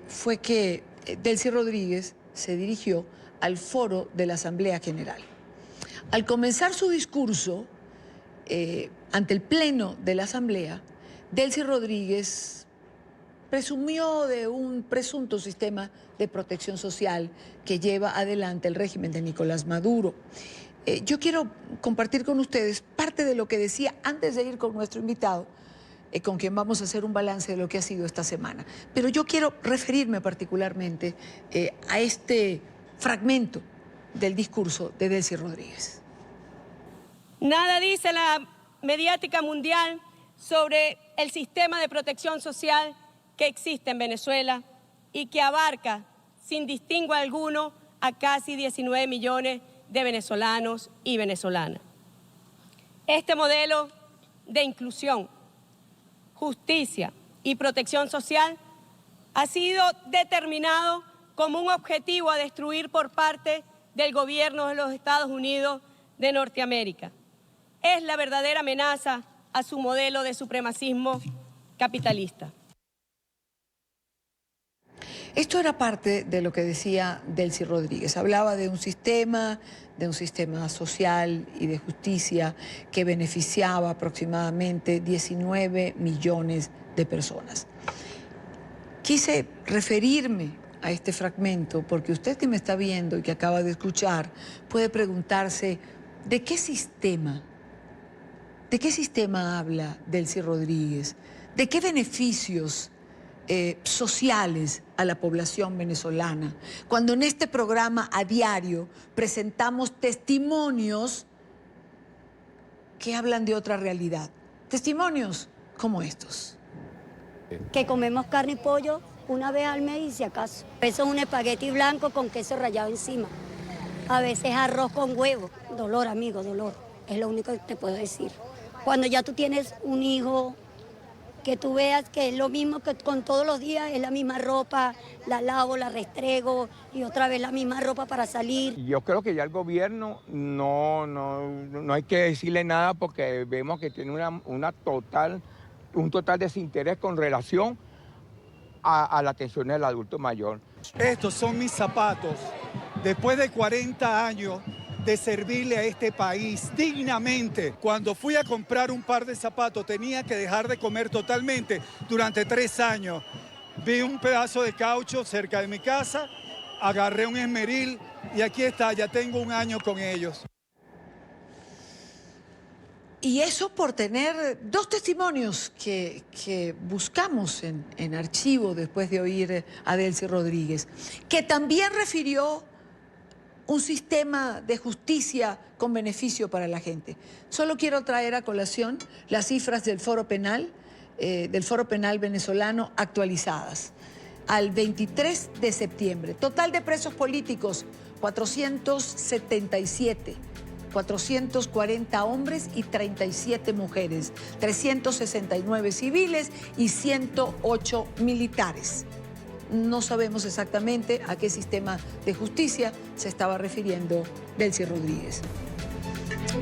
S2: fue que Delcy Rodríguez se dirigió al foro de la Asamblea General. Al comenzar su discurso ante el pleno de la Asamblea, Delcy Rodríguez presumió de un presunto sistema de protección social que lleva adelante el régimen de Nicolás Maduro. Yo quiero compartir con ustedes parte de lo que decía antes de ir con nuestro invitado, con quien vamos a hacer un balance de lo que ha sido esta semana. Pero yo quiero referirme particularmente a este fragmento del discurso de Delcy Rodríguez.
S17: Nada dice la mediática mundial sobre el sistema de protección social que existe en Venezuela y que abarca, sin distingo alguno, a casi 19 millones de venezolanos y venezolanas. Este modelo de inclusión, justicia y protección social ha sido determinado como un objetivo a destruir por parte del gobierno de los Estados Unidos de Norteamérica. Es la verdadera amenaza a su modelo de supremacismo capitalista.
S2: Esto era parte de lo que decía Delcy Rodríguez. Hablaba de un sistema social y de justicia que beneficiaba aproximadamente 19 millones de personas. Quise referirme a este fragmento porque usted que me está viendo y que acaba de escuchar puede preguntarse ¿de qué sistema habla Delcy Rodríguez? ¿De qué beneficios sociales a la población venezolana? Cuando en este programa a diario presentamos testimonios que hablan de otra realidad. Testimonios como estos.
S18: Que comemos carne y pollo una vez al mes y si acaso. Eso es un espagueti blanco con queso rallado encima. A veces arroz con huevo. Dolor, amigo, dolor. Es lo único que te puedo decir. Cuando ya tú tienes un hijo, que tú veas que es lo mismo que con todos los días, es la misma ropa, la lavo, la restrego y otra vez la misma ropa para salir.
S19: Yo creo que ya el gobierno no hay que decirle nada porque vemos que tiene un total desinterés con relación a la atención del adulto mayor.
S20: Estos son mis zapatos. Después de 40 años de servirle a este país dignamente. Cuando fui a comprar un par de zapatos tenía que dejar de comer totalmente durante 3 años. Vi un pedazo de caucho cerca de mi casa, agarré un esmeril y aquí está, ya tengo 1 año con ellos.
S2: Y eso por tener 2 testimonios que buscamos en archivo después de oír a Delcy Rodríguez, que también refirió un sistema de justicia con beneficio para la gente. Solo quiero traer a colación las cifras del Foro Penal venezolano actualizadas al 23 de septiembre. Total de presos políticos, 477. 440 hombres y 37 mujeres, 369 civiles y 108 militares. No sabemos exactamente a qué sistema de justicia se estaba refiriendo Delcy Rodríguez.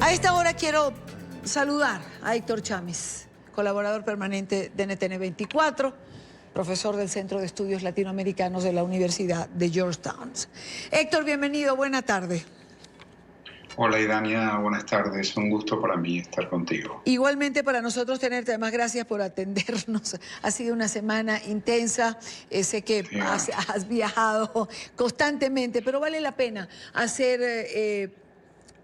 S2: A esta hora quiero saludar a Héctor Chámez, colaborador permanente de NTN 24, profesor del Centro de Estudios Latinoamericanos de la Universidad de Georgetown. Héctor, bienvenido, buena tarde.
S21: Hola Idania, buenas tardes. Un gusto para mí estar contigo.
S2: Igualmente para nosotros tenerte, además gracias por atendernos. Ha sido una semana intensa, sé que has viajado constantemente, pero vale la pena hacer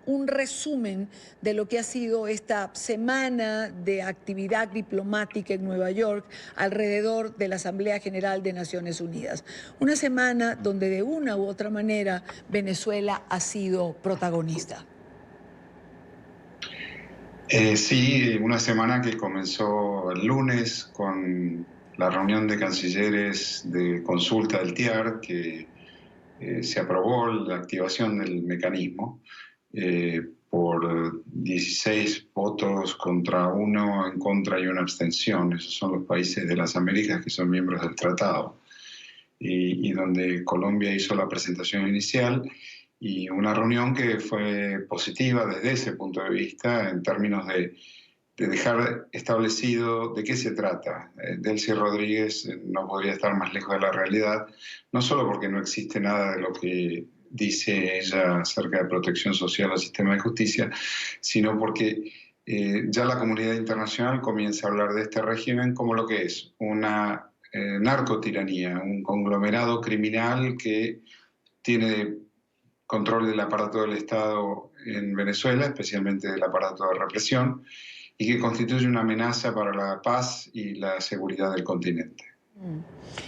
S2: un resumen de lo que ha sido esta semana de actividad diplomática en Nueva York alrededor de la Asamblea General de Naciones Unidas. Una semana donde de una u otra manera Venezuela ha sido protagonista.
S21: Sí, una semana que comenzó el lunes con la reunión de cancilleres de consulta del TIAR, que se aprobó la activación del mecanismo. Por 16 votos contra 1 en contra y 1 abstención. Esos son los países de las Américas que son miembros del tratado. Y donde Colombia hizo la presentación inicial y una reunión que fue positiva desde ese punto de vista en términos de dejar establecido de qué se trata. Delcy Rodríguez no podría estar más lejos de la realidad, no solo porque no existe nada de lo que dice ella acerca de protección social al sistema de justicia, sino porque ya la comunidad internacional comienza a hablar de este régimen como lo que es una narcotiranía, un conglomerado criminal que tiene control del aparato del Estado en Venezuela, especialmente del aparato de represión, y que constituye una amenaza para la paz y la seguridad del continente.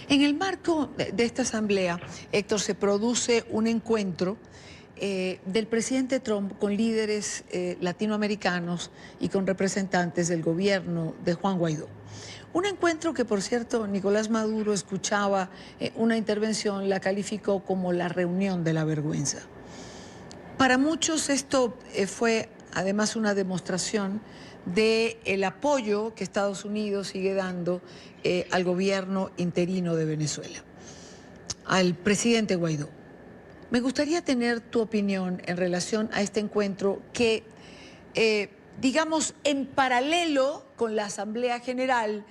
S2: En el marco de esta asamblea, Héctor, se produce un encuentro del presidente Trump con líderes latinoamericanos y con representantes del gobierno de Juan Guaidó. Un encuentro que, por cierto, Nicolás Maduro escuchaba una intervención, la calificó como la reunión de la vergüenza. Para muchos esto fue además una demostración del apoyo que Estados Unidos sigue dando al gobierno interino de Venezuela, al presidente Guaidó. Me gustaría tener tu opinión en relación a este encuentro que, digamos, en paralelo con la Asamblea General,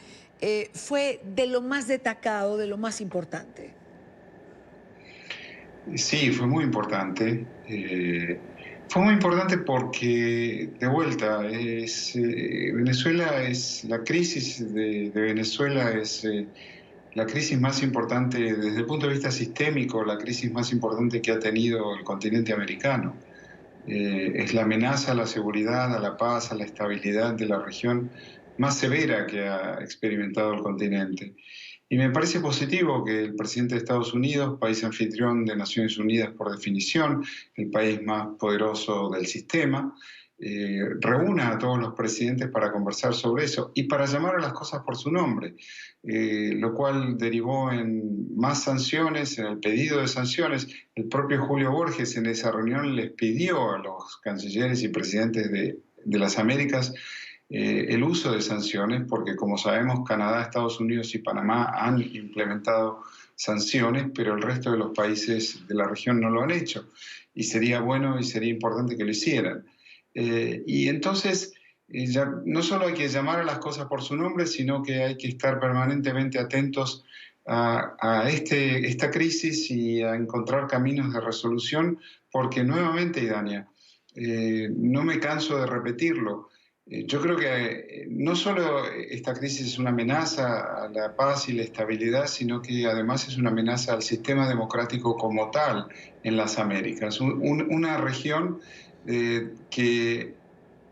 S2: fue de lo más destacado, de lo más importante.
S21: Sí, fue muy importante. Fue muy importante porque, de vuelta, Venezuela es la crisis de Venezuela es la crisis más importante desde el punto de vista sistémico, la crisis más importante que ha tenido el continente americano. Es la amenaza a la seguridad, a la paz, a la estabilidad de la región más severa que ha experimentado el continente. Y me parece positivo que el presidente de Estados Unidos, país anfitrión de Naciones Unidas por definición, el país más poderoso del sistema, reúna a todos los presidentes para conversar sobre eso y para llamar a las cosas por su nombre, lo cual derivó en más sanciones, en el pedido de sanciones. El propio Julio Borges en esa reunión les pidió a los cancilleres y presidentes de las Américas el uso de sanciones, porque como sabemos Canadá, Estados Unidos y Panamá han implementado sanciones, pero el resto de los países de la región no lo han hecho. Y sería bueno y sería importante que lo hicieran. Y entonces ya no solo hay que llamar a las cosas por su nombre, sino que hay que estar permanentemente atentos a esta crisis y a encontrar caminos de resolución, porque nuevamente, Idania, no me canso de repetirlo, yo creo que no solo esta crisis es una amenaza a la paz y la estabilidad, sino que además es una amenaza al sistema democrático como tal en las Américas. Una región que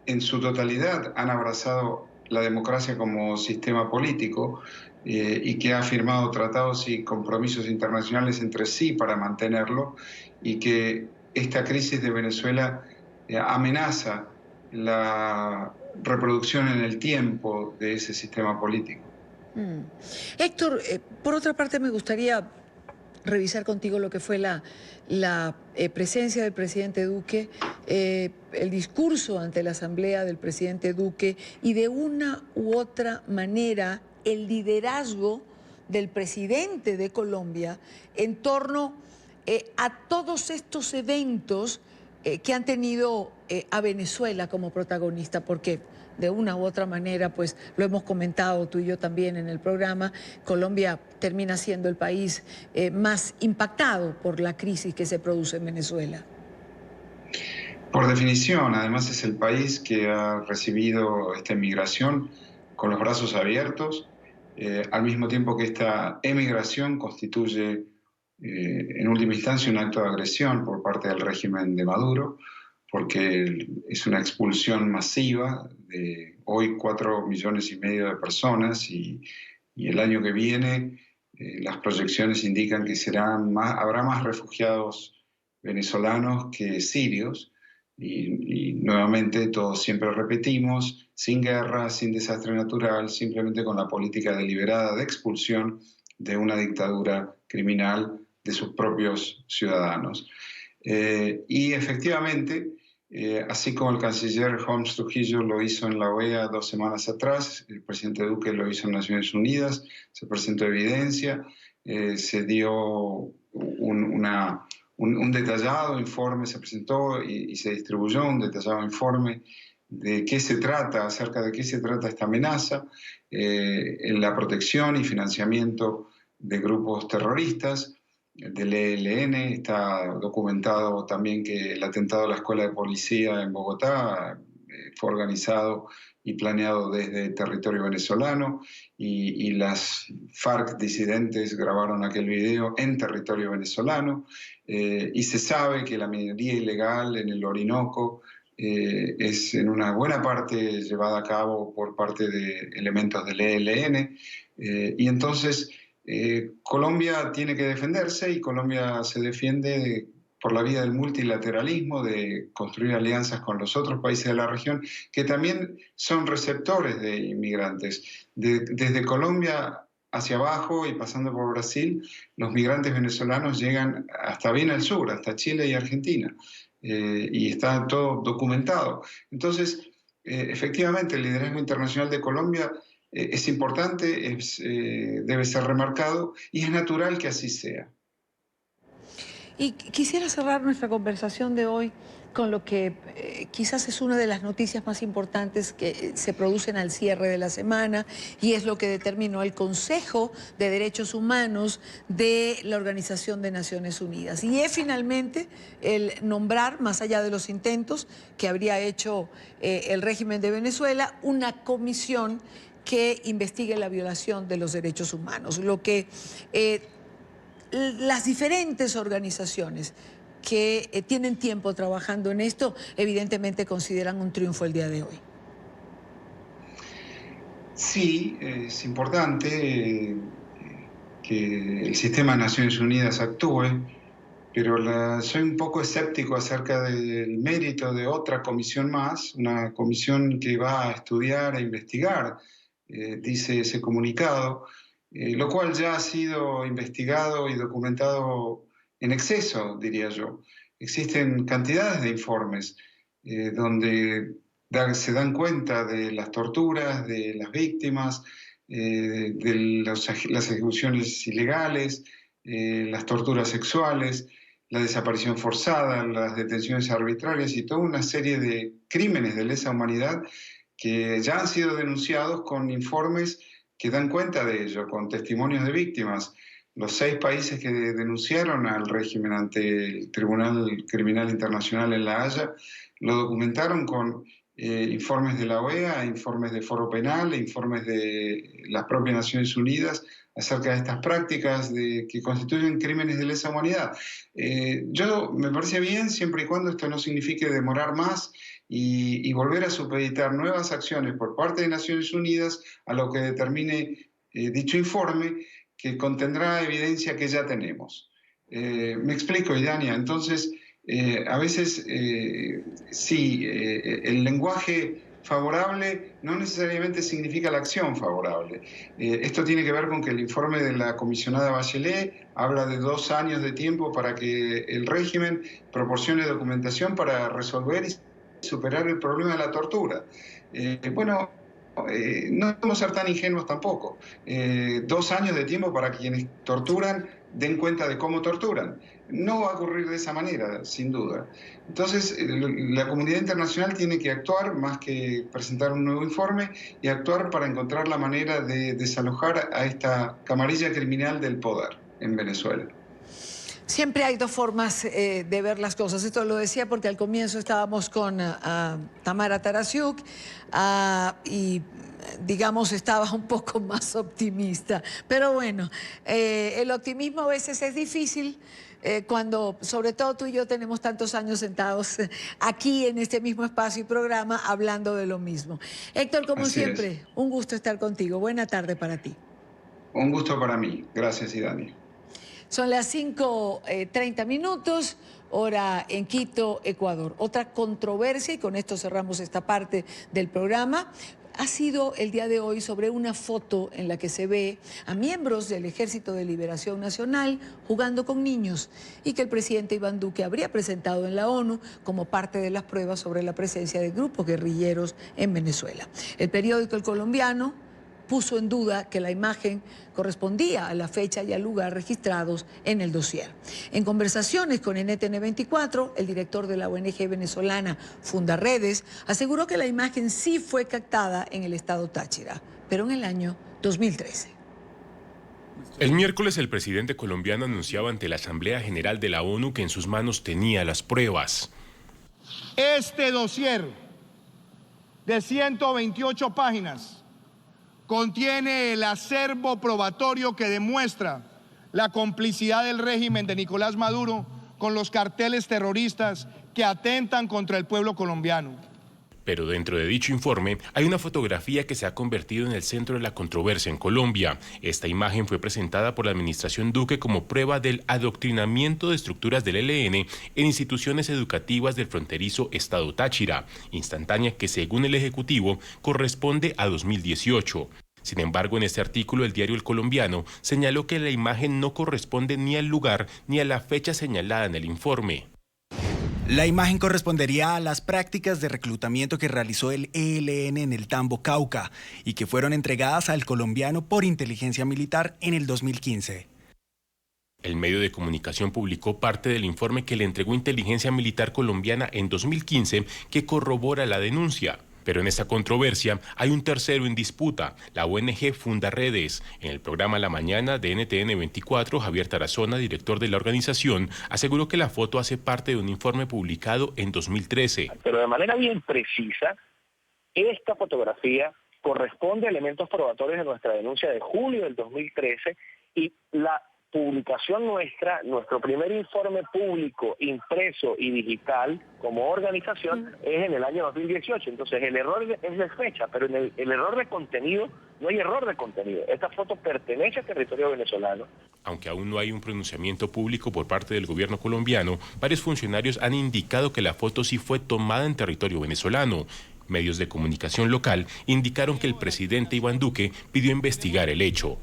S21: en su totalidad han abrazado la democracia como sistema político y que ha firmado tratados y compromisos internacionales entre sí para mantenerlo, y que esta crisis de Venezuela amenaza la reproducción en el tiempo de ese sistema político.
S2: Héctor, por otra parte me gustaría revisar contigo lo que fue la presencia del presidente Duque, el discurso ante la Asamblea del presidente Duque y de una u otra manera el liderazgo del presidente de Colombia en torno a todos estos eventos que han tenido a Venezuela como protagonista, porque de una u otra manera, pues lo hemos comentado tú y yo también en el programa, Colombia termina siendo el país más impactado por la crisis que se produce en Venezuela.
S21: Por definición, además es el país que ha recibido esta inmigración con los brazos abiertos, al mismo tiempo que esta emigración constituye en última instancia un acto de agresión por parte del régimen de Maduro, porque es una expulsión masiva de hoy 4,5 millones de personas y el año que viene las proyecciones indican que habrá más refugiados venezolanos que sirios y nuevamente todos siempre repetimos, sin guerra, sin desastre natural, simplemente con la política deliberada de expulsión de una dictadura criminal de sus propios ciudadanos. Y efectivamente, así como el canciller Holmes Trujillo lo hizo en la OEA 2 semanas atrás, el presidente Duque lo hizo en Naciones Unidas, se presentó evidencia, se dio un detallado informe, se presentó y se distribuyó un detallado informe de qué se trata, acerca de qué se trata esta amenaza, en la protección y financiamiento de grupos terroristas, del ELN. Está documentado también que el atentado a la escuela de policía en Bogotá fue organizado y planeado desde territorio venezolano y las FARC disidentes grabaron aquel video en territorio venezolano y se sabe que la minería ilegal en el Orinoco es en una buena parte llevada a cabo por parte de elementos del ELN y entonces Colombia tiene que defenderse y Colombia se defiende por la vía del multilateralismo, de construir alianzas con los otros países de la región que también son receptores de inmigrantes. Desde Colombia hacia abajo y pasando por Brasil, los migrantes venezolanos llegan hasta bien al sur, hasta Chile y Argentina, y está todo documentado. Entonces, efectivamente, el liderazgo internacional de Colombia es importante, debe ser remarcado y es natural que así sea.
S2: Y quisiera cerrar nuestra conversación de hoy con lo que quizás es una de las noticias más importantes que se producen al cierre de la semana, y es lo que determinó el Consejo de Derechos Humanos de la Organización de Naciones Unidas. Y es finalmente el nombrar, más allá de los intentos que habría hecho el régimen de Venezuela, una comisión que investigue la violación de los derechos humanos. Lo que las diferentes organizaciones que tienen tiempo trabajando en esto, evidentemente consideran un triunfo el día de hoy.
S21: Sí, es importante que el sistema de Naciones Unidas actúe, pero soy un poco escéptico acerca del mérito de otra comisión más, una comisión que va a estudiar e investigar, dice ese comunicado, lo cual ya ha sido investigado y documentado en exceso, diría yo. Existen cantidades de informes donde se dan cuenta de las torturas, de las víctimas, de las ejecuciones ilegales, las torturas sexuales, la desaparición forzada, las detenciones arbitrarias y toda una serie de crímenes de lesa humanidad que ya han sido denunciados con informes que dan cuenta de ello, con testimonios de víctimas. Los 6 países que denunciaron al régimen ante el Tribunal Criminal Internacional en La Haya lo documentaron con informes de la OEA, informes de Foro Penal, informes de las propias Naciones Unidas acerca de estas prácticas que constituyen crímenes de lesa humanidad. Me parece bien siempre y cuando esto no signifique demorar más y volver a supeditar nuevas acciones por parte de Naciones Unidas a lo que determine dicho informe, que contendrá evidencia que ya tenemos. Me explico, Idania. Entonces, a veces, sí, el lenguaje favorable no necesariamente significa la acción favorable. Esto tiene que ver con que el informe de la comisionada Bachelet habla de 2 años de tiempo para que el régimen proporcione documentación para resolver y superar el problema de la tortura. No podemos ser tan ingenuos tampoco. 2 años de tiempo para que quienes torturan den cuenta de cómo torturan. No va a ocurrir de esa manera, sin duda. Entonces, la comunidad internacional tiene que actuar más que presentar un nuevo informe y actuar para encontrar la manera de desalojar a esta camarilla criminal del poder en Venezuela.
S2: Siempre hay 2 formas de ver las cosas. Esto lo decía porque al comienzo estábamos con Tamara Tarasiuk y, digamos, estaba un poco más optimista. Pero bueno, el optimismo a veces es difícil cuando, sobre todo tú y yo, tenemos tantos años sentados aquí en este mismo espacio y programa hablando de lo mismo. Héctor, como siempre, un gusto estar contigo. Buena tarde para ti.
S21: Un gusto para mí. Gracias, Idania.
S2: Son las 5:30, hora en Quito, Ecuador. Otra controversia, y con esto cerramos esta parte del programa, ha sido el día de hoy sobre una foto en la que se ve a miembros del Ejército de Liberación Nacional jugando con niños y que el presidente Iván Duque habría presentado en la ONU como parte de las pruebas sobre la presencia de grupos guerrilleros en Venezuela. El periódico El Colombiano puso en duda que la imagen correspondía a la fecha y al lugar registrados en el dossier. En conversaciones con NTN24, el director de la ONG venezolana Fundaredes aseguró que la imagen sí fue captada en el estado Táchira, pero en el año 2013.
S1: El miércoles el presidente colombiano anunciaba ante la Asamblea General de la ONU que en sus manos tenía las pruebas.
S22: Este dossier de 128 páginas contiene el acervo probatorio que demuestra la complicidad del régimen de Nicolás Maduro con los carteles terroristas que atentan contra el pueblo colombiano.
S1: Pero dentro de dicho informe hay una fotografía que se ha convertido en el centro de la controversia en Colombia. Esta imagen fue presentada por la administración Duque como prueba del adoctrinamiento de estructuras del ELN en instituciones educativas del fronterizo estado Táchira, instantánea que según el Ejecutivo corresponde a 2018. Sin embargo, en este artículo el diario El Colombiano señaló que la imagen no corresponde ni al lugar ni a la fecha señalada en el informe.
S6: La imagen correspondería a las prácticas de reclutamiento que realizó el ELN en el Tambo, Cauca, y que fueron entregadas al colombiano por inteligencia militar en el 2015.
S1: El medio de comunicación publicó parte del informe que le entregó Inteligencia Militar Colombiana en 2015 que corrobora la denuncia. Pero en esta controversia hay un tercero en disputa, la ONG Fundaredes. En el programa La Mañana de NTN 24, Javier Tarazona, director de la organización, aseguró que la foto hace parte de un informe publicado en 2013.
S3: Pero de manera bien precisa, esta fotografía corresponde a elementos probatorios de nuestra denuncia de julio del 2013 y la publicación nuestra, nuestro primer informe público, impreso y digital como organización es en el año 2018. Entonces el error es de fecha, pero en el error de contenido no hay error de contenido. Esta foto pertenece al territorio venezolano.
S1: Aunque aún no hay un pronunciamiento público por parte del gobierno colombiano, varios funcionarios han indicado que la foto sí fue tomada en territorio venezolano. Medios de comunicación local indicaron que el presidente Iván Duque pidió investigar el hecho.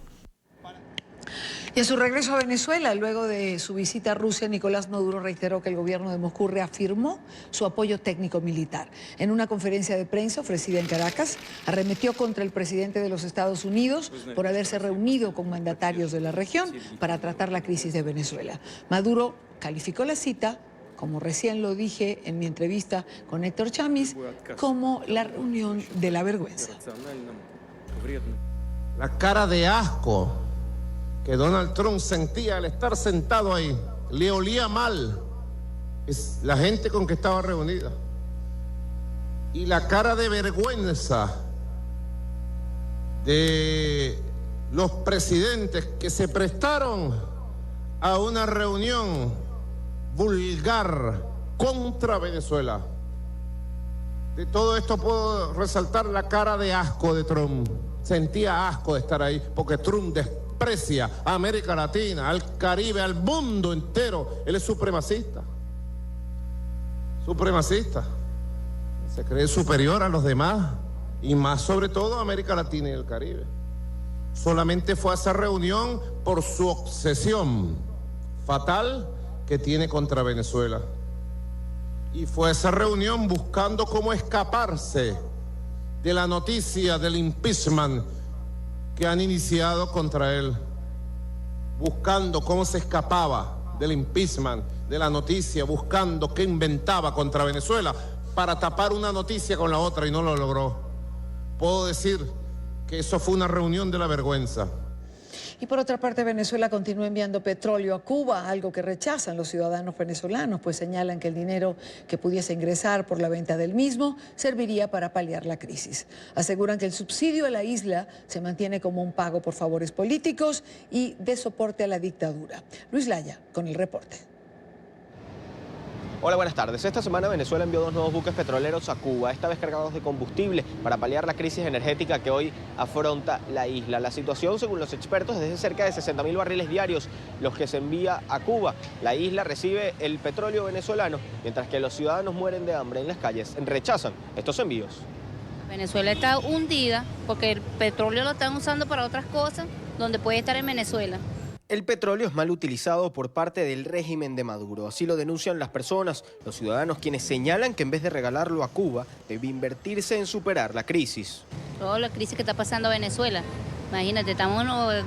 S2: Y en su regreso a Venezuela, luego de su visita a Rusia, Nicolás Maduro reiteró que el gobierno de Moscú reafirmó su apoyo técnico-militar. En una conferencia de prensa ofrecida en Caracas, arremetió contra el presidente de los Estados Unidos por haberse reunido con mandatarios de la región para tratar la crisis de Venezuela. Maduro calificó la cita, como recién lo dije en mi entrevista con Héctor Chamis, como la reunión de la vergüenza.
S4: La cara de asco que Donald Trump sentía al estar sentado ahí, le olía mal es la gente con que estaba reunida. Y la cara de vergüenza de los presidentes que se prestaron a una reunión vulgar contra Venezuela. De todo esto puedo resaltar la cara de asco de Trump. Sentía asco de estar ahí, porque Trump desprecia a América Latina, al Caribe, al mundo entero. Él es supremacista. Supremacista. Se cree superior a los demás, y más sobre todo a América Latina y el Caribe. Solamente fue a esa reunión por su obsesión fatal que tiene contra Venezuela. Y fue a esa reunión buscando cómo escaparse de la noticia del impeachment que han iniciado contra él. Buscando cómo se escapaba del impeachment, de la noticia, buscando qué inventaba contra Venezuela para tapar una noticia con la otra, y no lo logró. Puedo decir que eso fue una reunión de la vergüenza.
S2: Y por otra parte, Venezuela continúa enviando petróleo a Cuba, algo que rechazan los ciudadanos venezolanos, pues señalan que el dinero que pudiese ingresar por la venta del mismo serviría para paliar la crisis. Aseguran que el subsidio a la isla se mantiene como un pago por favores políticos y de soporte a la dictadura. Luis Laya, con el reporte.
S23: Hola, buenas tardes. Esta semana Venezuela envió 2 nuevos buques petroleros a Cuba, esta vez cargados de combustible para paliar la crisis energética que hoy afronta la isla. La situación, según los expertos, es de cerca de 60.000 barriles diarios los que se envía a Cuba. La isla recibe el petróleo venezolano, mientras que los ciudadanos mueren de hambre en las calles. Rechazan estos envíos.
S24: Venezuela está hundida porque el petróleo lo están usando para otras cosas, donde puede estar en Venezuela.
S23: El petróleo es mal utilizado por parte del régimen de Maduro. Así lo denuncian las personas, los ciudadanos, quienes señalan que en vez de regalarlo a Cuba, debe invertirse en superar la crisis.
S24: Toda la crisis que está pasando a Venezuela. Imagínate,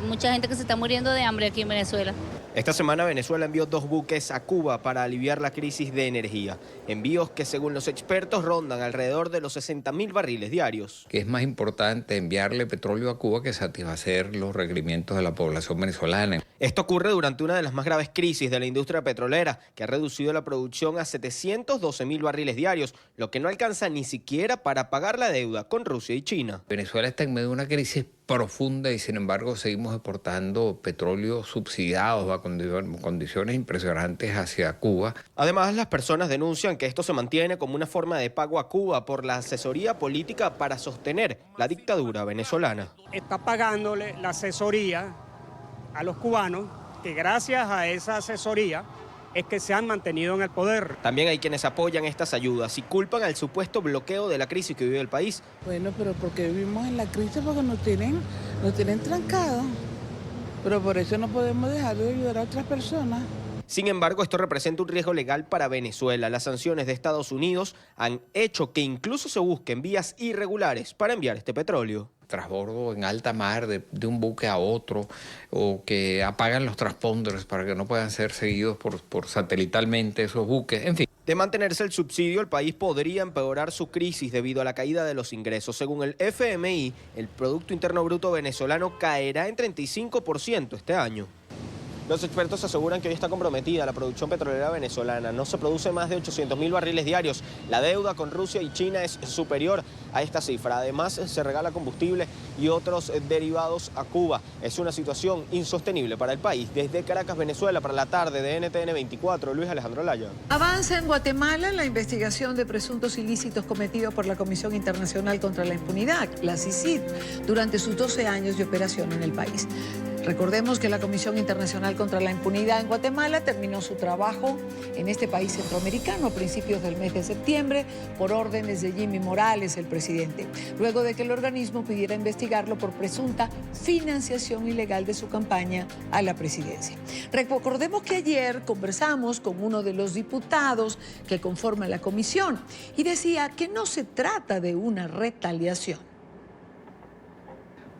S24: mucha gente que se está muriendo de hambre aquí en Venezuela.
S23: Esta semana Venezuela envió 2 buques a Cuba para aliviar la crisis de energía. Envíos que, según los expertos, rondan alrededor de los 60.000 barriles diarios.
S25: Que es más importante enviarle petróleo a Cuba que satisfacer los requerimientos de la población venezolana.
S23: Esto ocurre durante una de las más graves crisis de la industria petrolera, que ha reducido la producción a 712.000 barriles diarios, lo que no alcanza ni siquiera para pagar la deuda con Rusia y China.
S25: Venezuela está en medio de una crisis profunda y sin embargo seguimos exportando petróleo subsidiado a condiciones impresionantes hacia Cuba.
S23: Además, las personas denuncian que esto se mantiene como una forma de pago a Cuba por la asesoría política para sostener la dictadura venezolana.
S26: Está pagándole la asesoría a los cubanos, que gracias a esa asesoría es que se han mantenido en el poder.
S23: También hay quienes apoyan estas ayudas y culpan al supuesto bloqueo de la crisis que vive el país.
S27: Bueno, pero porque vivimos en la crisis, porque nos tienen trancados. Pero por eso no podemos dejar de ayudar a otras personas.
S23: Sin embargo, esto representa un riesgo legal para Venezuela. Las sanciones de Estados Unidos han hecho que incluso se busquen vías irregulares para enviar este petróleo.
S25: transbordo en alta mar de un buque a otro, o que apagan los transponders para que no puedan ser seguidos por satelitalmente esos buques, en fin.
S23: De mantenerse el subsidio, el país podría empeorar su crisis debido a la caída de los ingresos. Según el FMI, el Producto Interno Bruto venezolano caerá en 35% este año. Los expertos aseguran que hoy está comprometida la producción petrolera venezolana. No se produce más de 800.000 barriles diarios. La deuda con Rusia y China es superior a esta cifra. Además, se regala combustible y otros derivados a Cuba. Es una situación insostenible para el país. Desde Caracas, Venezuela, para la tarde de NTN 24, Luis Alejandro Laya.
S2: Avanza en Guatemala la investigación de presuntos ilícitos cometidos por la Comisión Internacional contra la Impunidad, la CICIG, durante sus 12 años de operación en el país. Recordemos que la Comisión Internacional contra la Impunidad en Guatemala terminó su trabajo en este país centroamericano a principios del mes de septiembre por órdenes de Jimmy Morales, el presidente, luego de que el organismo pidiera investigarlo por presunta financiación ilegal de su campaña a la presidencia. Recordemos que ayer conversamos con uno de los diputados que conforman la comisión y decía que no se trata de una retaliación.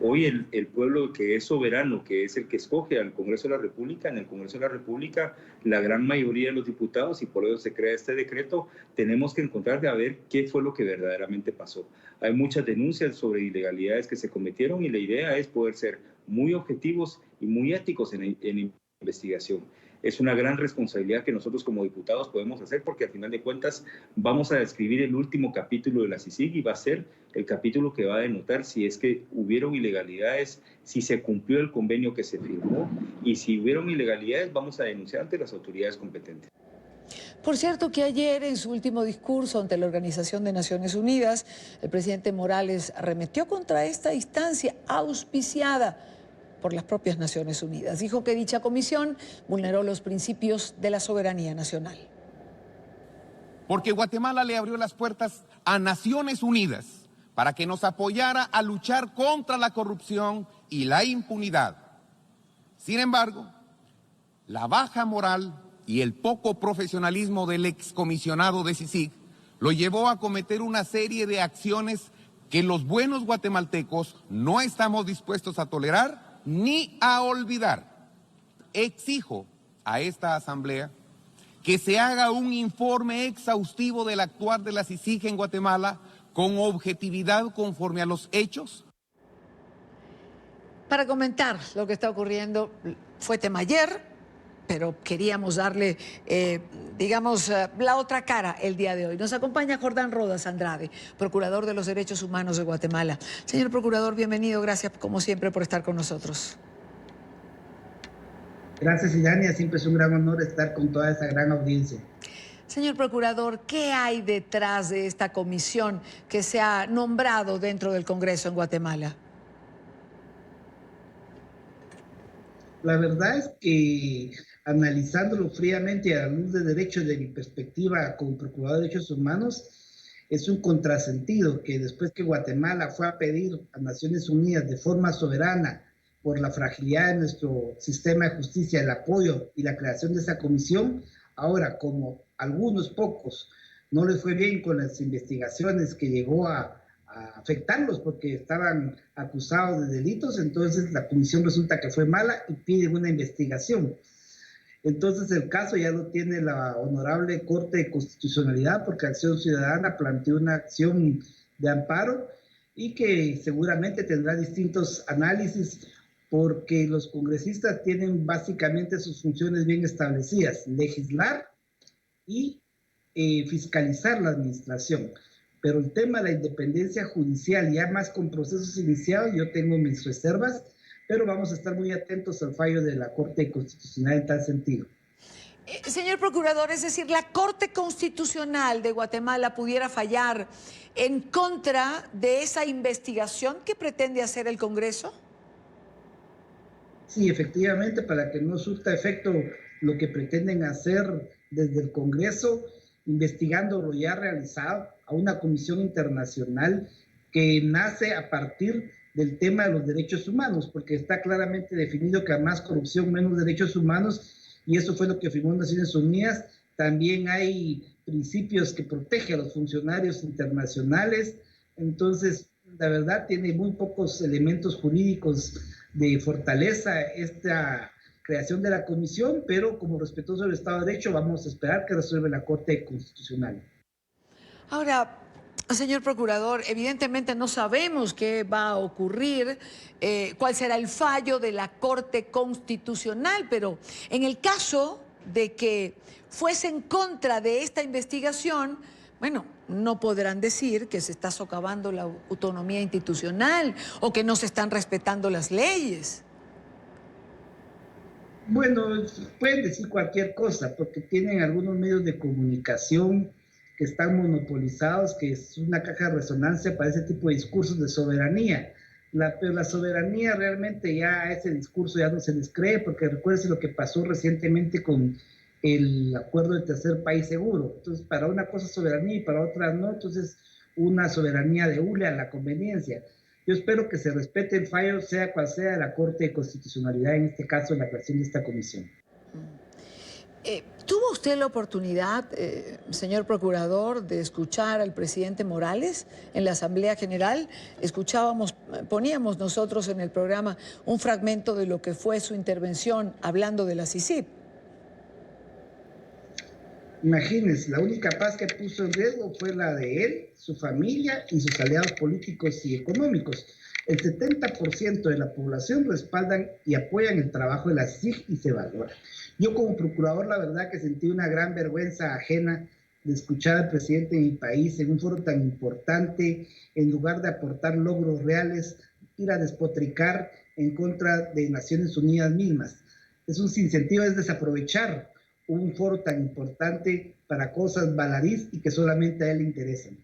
S5: Hoy el pueblo que es soberano, que es el que escoge al Congreso de la República, en el Congreso de la República, la gran mayoría de los diputados, y por eso se crea este decreto, tenemos que encontrar a ver qué fue lo que verdaderamente pasó. Hay muchas denuncias sobre ilegalidades que se cometieron y la idea es poder ser muy objetivos y muy éticos en investigación. Es una gran responsabilidad que nosotros como diputados podemos hacer porque al final de cuentas vamos a describir el último capítulo de la CICIG y va a ser el capítulo que va a denotar si es que hubieron ilegalidades, si se cumplió el convenio que se firmó y si hubieron ilegalidades vamos a denunciar ante las autoridades competentes.
S2: Por cierto que ayer en su último discurso ante la Organización de Naciones Unidas, el presidente Morales arremetió contra esta instancia auspiciada por las propias Naciones Unidas. Dijo que dicha comisión vulneró los principios de la soberanía nacional.
S22: Porque Guatemala le abrió las puertas a Naciones Unidas para que nos apoyara a luchar contra la corrupción y la impunidad. Sin embargo, la baja moral y el poco profesionalismo del excomisionado de CICIG lo llevó a cometer una serie de acciones que los buenos guatemaltecos no estamos dispuestos a tolerar ni a olvidar. Exijo a esta asamblea que se haga un informe exhaustivo del actuar de la CICIG en Guatemala con objetividad conforme a los hechos.
S2: Para comentar lo que está ocurriendo, fue tema ayer, pero queríamos darle, la otra cara el día de hoy. Nos acompaña Jordán Rodas Andrade, procurador de los Derechos Humanos de Guatemala. Señor procurador, bienvenido. Gracias, como siempre, por estar con nosotros.
S7: Gracias, Idania. Siempre es un gran honor estar con toda esa gran audiencia.
S2: Señor procurador, ¿qué hay detrás de esta comisión que se ha nombrado dentro del Congreso en Guatemala?
S7: La verdad es que analizándolo fríamente a la luz de derecho de mi perspectiva como procurador de derechos humanos, es un contrasentido que después que Guatemala fue a pedir a Naciones Unidas de forma soberana por la fragilidad de nuestro sistema de justicia, el apoyo y la creación de esa comisión, ahora como algunos pocos no les fue bien con las investigaciones que llegó a afectarlos porque estaban acusados de delitos, entonces la comisión resulta que fue mala y pide una investigación. Entonces el caso ya lo tiene la Honorable Corte de Constitucionalidad porque Acción Ciudadana planteó una acción de amparo y que seguramente tendrá distintos análisis porque los congresistas tienen básicamente sus funciones bien establecidas, legislar y fiscalizar la administración. Pero el tema de la independencia judicial, ya más con procesos iniciados, yo tengo mis reservas, pero vamos a estar muy atentos al fallo de la Corte Constitucional en tal sentido.
S2: Señor procurador, es decir, ¿la Corte Constitucional de Guatemala pudiera fallar en contra de esa investigación que pretende hacer el Congreso?
S7: Sí, efectivamente, para que no surta efecto lo que pretenden hacer desde el Congreso, investigando lo ya realizado a una comisión internacional que nace a partir del tema de los derechos humanos, porque está claramente definido que a más corrupción, menos derechos humanos, y eso fue lo que firmó Naciones Unidas. También hay principios que protegen a los funcionarios internacionales. Entonces, La verdad tiene muy pocos elementos jurídicos de fortaleza esta creación de la comisión, pero como respetuoso del Estado de Derecho vamos a esperar que resuelva la Corte Constitucional.
S2: Ahora, señor procurador, evidentemente no sabemos qué va a ocurrir, cuál será el fallo de la Corte Constitucional, pero en el caso de que fuese en contra de esta investigación, bueno, no podrán decir que se está socavando la autonomía institucional o que no se están respetando las leyes.
S7: Bueno, pueden decir cualquier cosa porque tienen algunos medios de comunicación que están monopolizados, que es una caja de resonancia para ese tipo de discursos de soberanía. Pero la soberanía realmente ya ese discurso ya no se les cree, porque recuérdense lo que pasó recientemente con el acuerdo de tercer país seguro. Entonces, para una cosa es soberanía y para otra no, entonces una soberanía de hule a la conveniencia. Yo espero que se respete el fallo, sea cual sea, de la Corte de Constitucionalidad, en este caso, en la creación de esta comisión.
S2: ¿Tuvo usted la oportunidad, señor procurador, de escuchar al presidente Morales en la Asamblea General? Poníamos nosotros en el programa un fragmento de lo que fue su intervención hablando de la CICIG.
S7: Imagínense, la única paz que puso en riesgo fue la de él, su familia y sus aliados políticos y económicos. El 70% de la población respaldan y apoyan el trabajo de la CICIG y se valora. Yo como procurador, la verdad que sentí una gran vergüenza ajena de escuchar al presidente de mi país en un foro tan importante, en lugar de aportar logros reales, ir a despotricar en contra de Naciones Unidas mismas. Es un sinsentido, es desaprovechar un foro tan importante para cosas baladís y que solamente a él le interesan.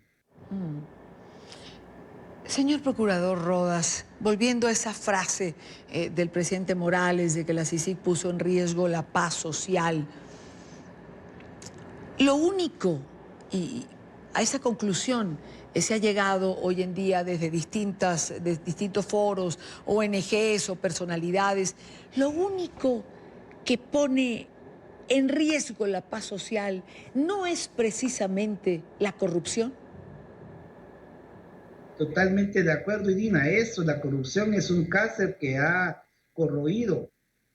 S2: Señor procurador Rodas, volviendo a esa frase del presidente Morales de que la CICIG puso en riesgo la paz social, lo único, y a esa conclusión se ha llegado hoy en día desde distintos foros, ONGs o personalidades, lo único que pone en riesgo la paz social no es precisamente la corrupción.
S7: Totalmente de acuerdo, Irina. La corrupción es un cáncer que ha corroído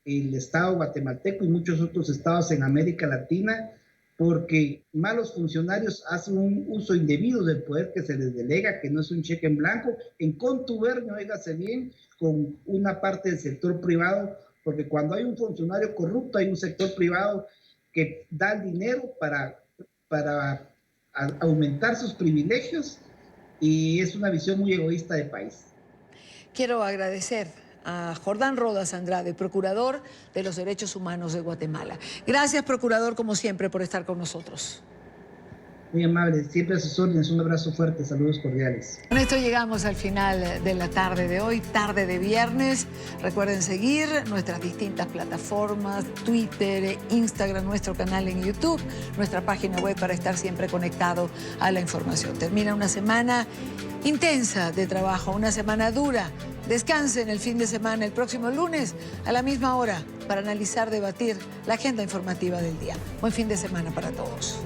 S7: el Estado guatemalteco y muchos otros estados en América Latina, porque malos funcionarios hacen un uso indebido del poder que se les delega, que no es un cheque en blanco, en contubernio, óigase bien, con una parte del sector privado, porque cuando hay un funcionario corrupto hay un sector privado que da el dinero para aumentar sus privilegios, y es una visión muy egoísta del país.
S2: Quiero agradecer a Jordán Rodas Andrade, procurador de los Derechos Humanos de Guatemala. Gracias, procurador, como siempre, por estar con nosotros.
S7: Muy amable, siempre a sus órdenes. Un abrazo fuerte, saludos cordiales.
S2: Con esto llegamos al final de la tarde de hoy, tarde de viernes. Recuerden seguir nuestras distintas plataformas, Twitter, Instagram, nuestro canal en YouTube, nuestra página web para estar siempre conectado a la información. Termina una semana intensa de trabajo, una semana dura. Descansen el fin de semana, el próximo lunes a la misma hora para analizar, debatir la agenda informativa del día. Buen fin de semana para todos.